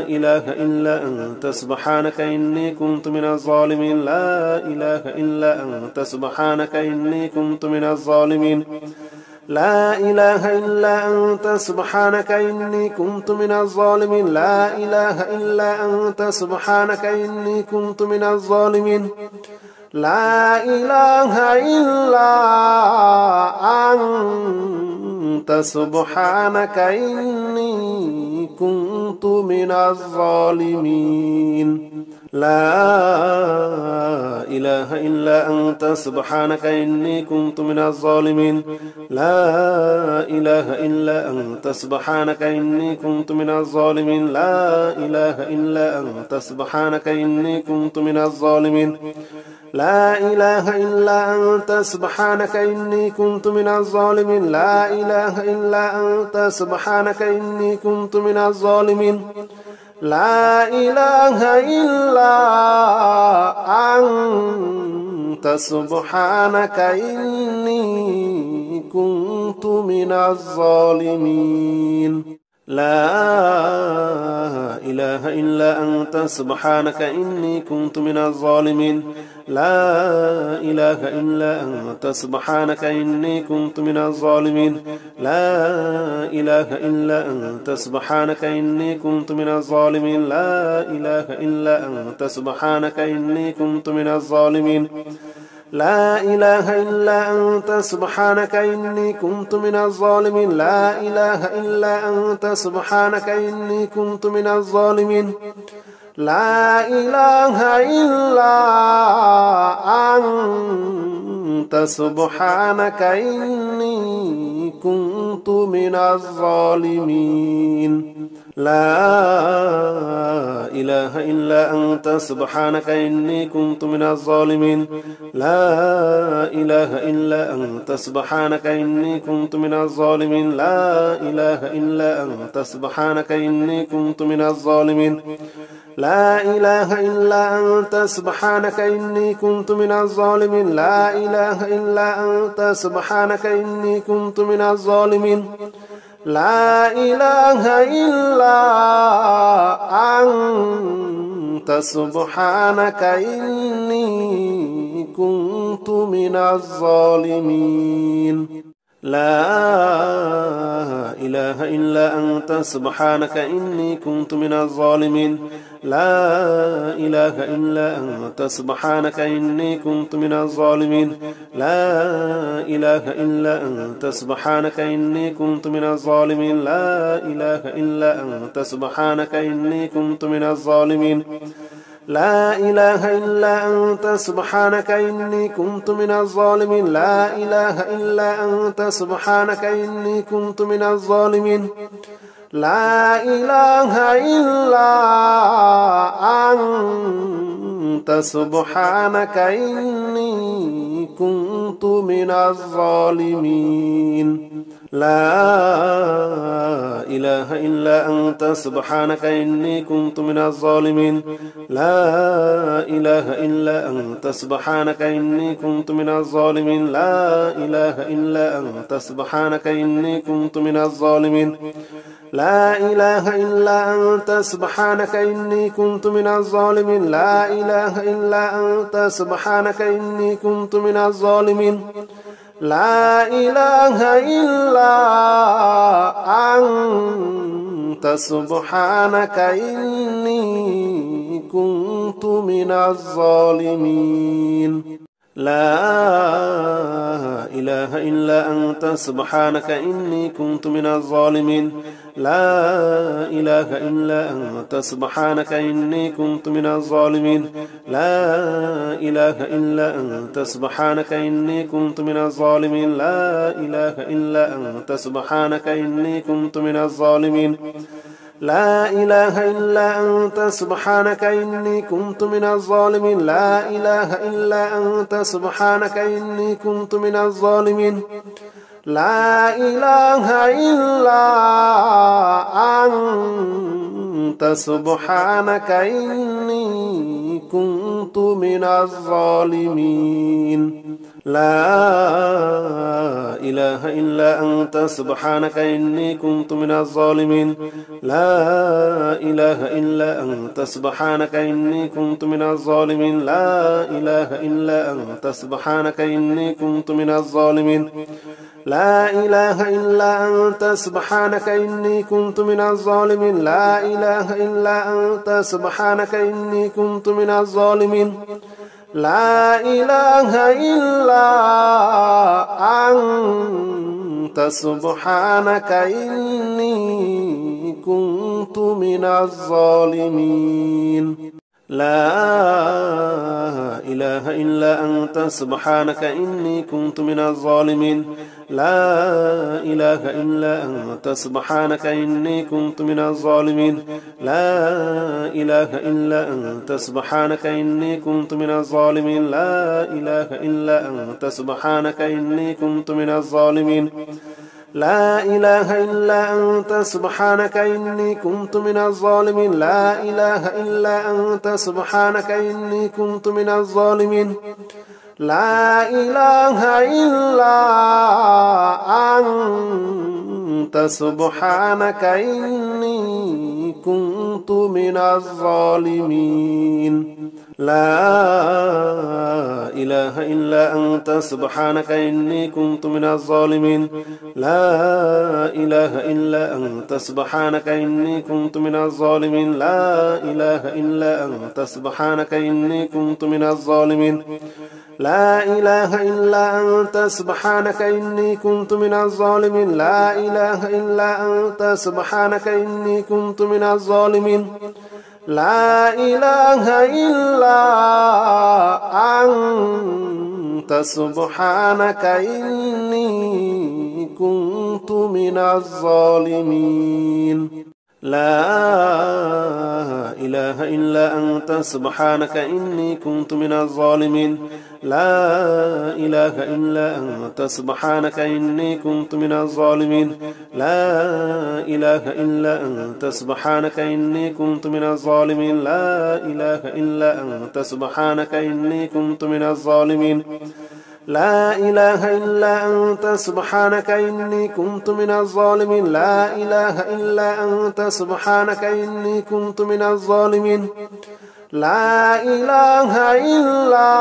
إله إلا أنت سبحانك إني كنت من الظالمين لا إله إلا أنت سبحانك إني كنت من الظالمين لا إله إلا أنت سبحانك إني كنت من الظالمين لا إله إلا أنت سبحانك إني كنت من الظالمين لا إله إلا أنت سبحانك إني كنت من الظالمين لا إله إلا أنت سبحانك إني كنت من الظالمين لا إله إلا أنت سبحانك إني كنت من الظالمين لا إله إلا أنت سبحانك إني كنت من الظالمين لا إله إلا أنت سبحانك إني كنت من الظالمين لا إله إلا أنت سبحانك إني كنت من الظالمين لا إله إلا أنت سبحانك إني كنت من الظالمين لا إله إلا أنت سبحانك إني كنت من الظالمين لا إله إلا أنت سبحانك إني كنت من الظالمين لا إله إلا أنت سبحانك إني كنت من الظالمين لا إله إلا أنت سبحانك إني كنت من الظالمين لا إله إلا أنت سبحانك إني كنت من الظالمين لا إله إلا أنت سبحانك إني كنت من الظالمين لا إله إلا أنت سبحانك إني كنت من الظالمين لا إله إلا أنت سبحانك إني كنت من الظالمين لا إله إلا أنت سبحانك إني كنت من الظالمين لا إله إلا أنت سبحانك إني كنت من الظالمين لا إله إلا أنت سبحانك إني كنت من الظالمين لا إله إلا أنت سبحانك إني كنت من الظالمين لا إله إلا أنت سبحانك إني كنت من الظالمين لا إله إلا أنت سبحانك إني كنت من الظالمين لا إله إلا أنت سبحانك إني كنت من الظالمين لا إله إلا أنت سبحانك إني كنت من الظالمين لا إله إلا أنت سبحانك إني كنت من الظالمين لا إله إلا أنت سبحانك إني كنت من الظالمين لا إله إلا أنت سبحانك إني كنت من الظالمين لا إله إلا أنت سبحانك إني كنت من الظالمين لا إله إلا أنت سبحانك إني كنت من الظالمين لا إله إلا أنت سبحانك إني كنت من الظالمين لا إله إلا أنت سبحانك إني كنت من الظالمين لا إله إلا أنت سبحانك إني كنت من الظالمين لا إله إلا أنت سبحانك إني كنت من الظالمين لا إله إلا أنت سبحانك إني كنت من الظالمين لا إله إلا أنت سبحانك إني كنت من الظالمين لا إله إلا أنت سبحانك إني كنت من الظالمين لا إله إلا أنت سبحانك إني كنت من الظالمين لا إله إلا أنت سبحانك إني كنت من الظالمين لا إله إلا أنت سبحانك إني كنت من الظالمين لا إله إلا أنت سبحانك إني كنت من الظالمين لا إله إلا أنت سبحانك إني كنت من الظالمين لا إله إلا أنت سبحانك إني كنت من الظالمين لا إله إلا أنت سبحانك إني كنت من الظالمين لا إله إلا أنت سبحانك إني كنت من الظالمين لا إله إلا أنت سبحانك إني كنت من الظالمين لا إله إلا أنت سبحانك إني كنت من الظالمين لا إله إلا أنت سبحانك إني كنت من الظالمين لا إله إلا أنت سبحانك إني كنت من الظالمين لا إله إلا أنت سبحانك إني كنت من الظالمين لا إله إلا أنت سبحانك إني كنت من الظالمين لا إله إلا أنت سبحانك إني كنت من الظالمين لا إله إلا أنت سبحانك إني كنت من الظالمين لا إله إلا أنت سبحانك إني كنت من الظالمين لا إله إلا أنت سبحانك إني كنت من الظالمين لا إله إلا أنت سبحانك إني كنت من الظالمين لا إله إلا أنت سبحانك إني كنت من الظالمين لا إله إلا أنت سبحانك إني كنت من الظالمين لا إله إلا أنت سبحانك إني كنت من الظالمين لا إله إلا أنت سبحانك إني كنت من الظالمين لا إله إلا أنت سبحانك إني كنت من الظالمين لا إله إلا أنت سبحانك إني كنت من الظالمين لا إله إلا أنت سبحانك إني كنت من الظالمين لا إله إلا أنت سبحانك إني كنت من الظالمين لا إله إلا أنت سبحانك إني كنت من الظالمين لا إله إلا أنت سبحانك إني كنت من الظالمين لا إله إلا أنت سبحانك إني كنت من الظالمين لا إله إلا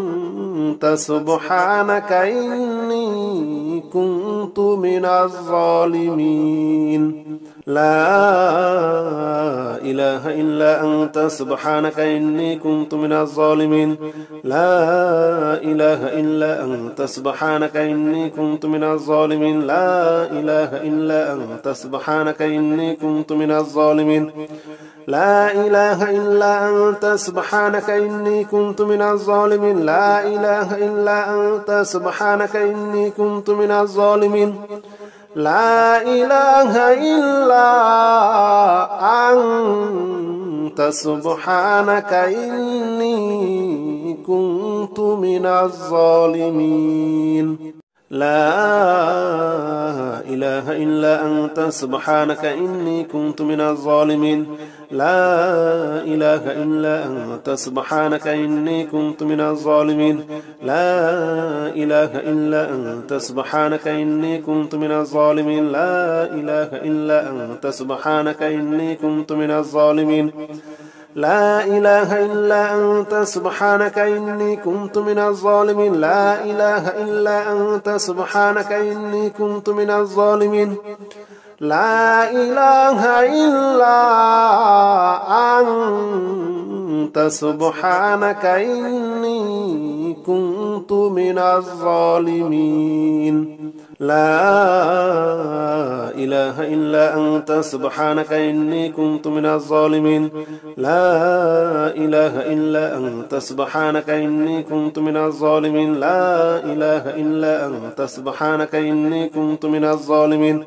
أنت سبحانك إني كنت من الظالمين لا إله إلا أنت سبحانك إني كنت من الظالمين لا إله إلا أنت سبحانك إني كنت من الظالمين لا إله إلا أنت سبحانك إني كنت من الظالمين لا إله إلا أنت سبحانك إني كنت من الظالمين لا إله إلا أنت سبحانك إني كنت من الظالمين لا إله إلا أنت سبحانك إني كنت من الظالمين لا إله إلا أنت سبحانك إني كنت من الظالمين لا إله إلا أنت سبحانك إني كنت من الظالمين لا إله إلا أنت سبحانك إني كنت من الظالمين لا إله إلا أنت سبحانك إني كنت من الظالمين لا إله إلا أنت سبحانك إني كنت من الظالمين لا إله إلا أنت سبحانك إني كنت من الظالمين لا إله إلا أنت سبحانك إني كنت من الظالمين لا إله إلا أنت سبحانك إني كنت من الظالمين لا إله إلا أنت سبحانك إني كنت من الظالمين لا إله إلا أنت سبحانك إني كنت من الظالمين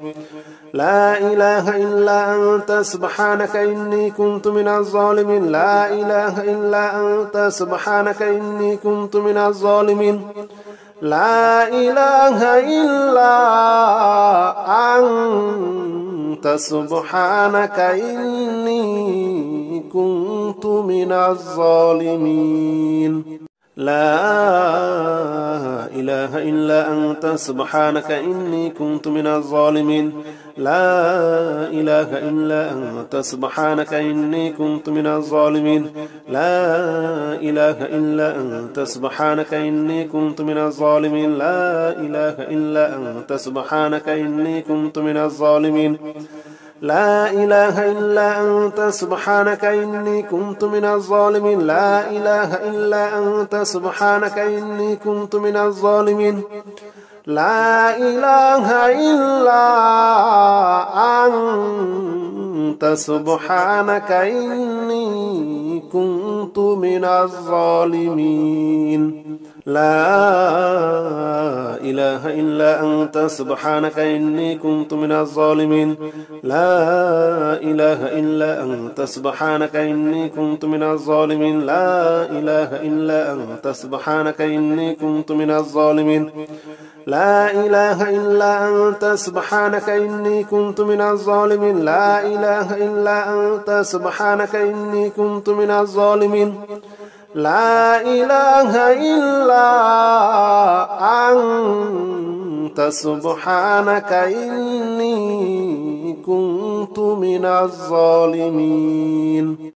لا إله إلا أنت سبحانك إني كنت من الظالمين لا إله إلا أنت سبحانك إني كنت من الظالمين لا إله إلا أنت سبحانك إني كنت من الظالمين لا إله إلا أنت سبحانك إني كنت من الظالمين لا إله إلا أنت سبحانك إني كنت من الظالمين لا إله إلا أنت سبحانك إني كنت من الظالمين لا إله إلا أنت سبحانك إني كنت من الظالمين لا إله إلا أنت سبحانك إني كنت من الظالمين لا إله إلا أنت سبحانك إني كنت من الظالمين لا إله إلا أنت سبحانك إني كنت من الظالمين لا إله إلا أنت سبحانك إني كنت من الظالمين لا إله إلا أنت سبحانك إني كنت من الظالمين لا إله إلا أنت سبحانك إني كنت من الظالمين لا إله إلا أنت سبحانك إني كنت من الظالمين لا إله إلا أنت سبحانك إني كنت من الظالمين لا إله إلا أنت سبحانك إني كنت من الظالمين.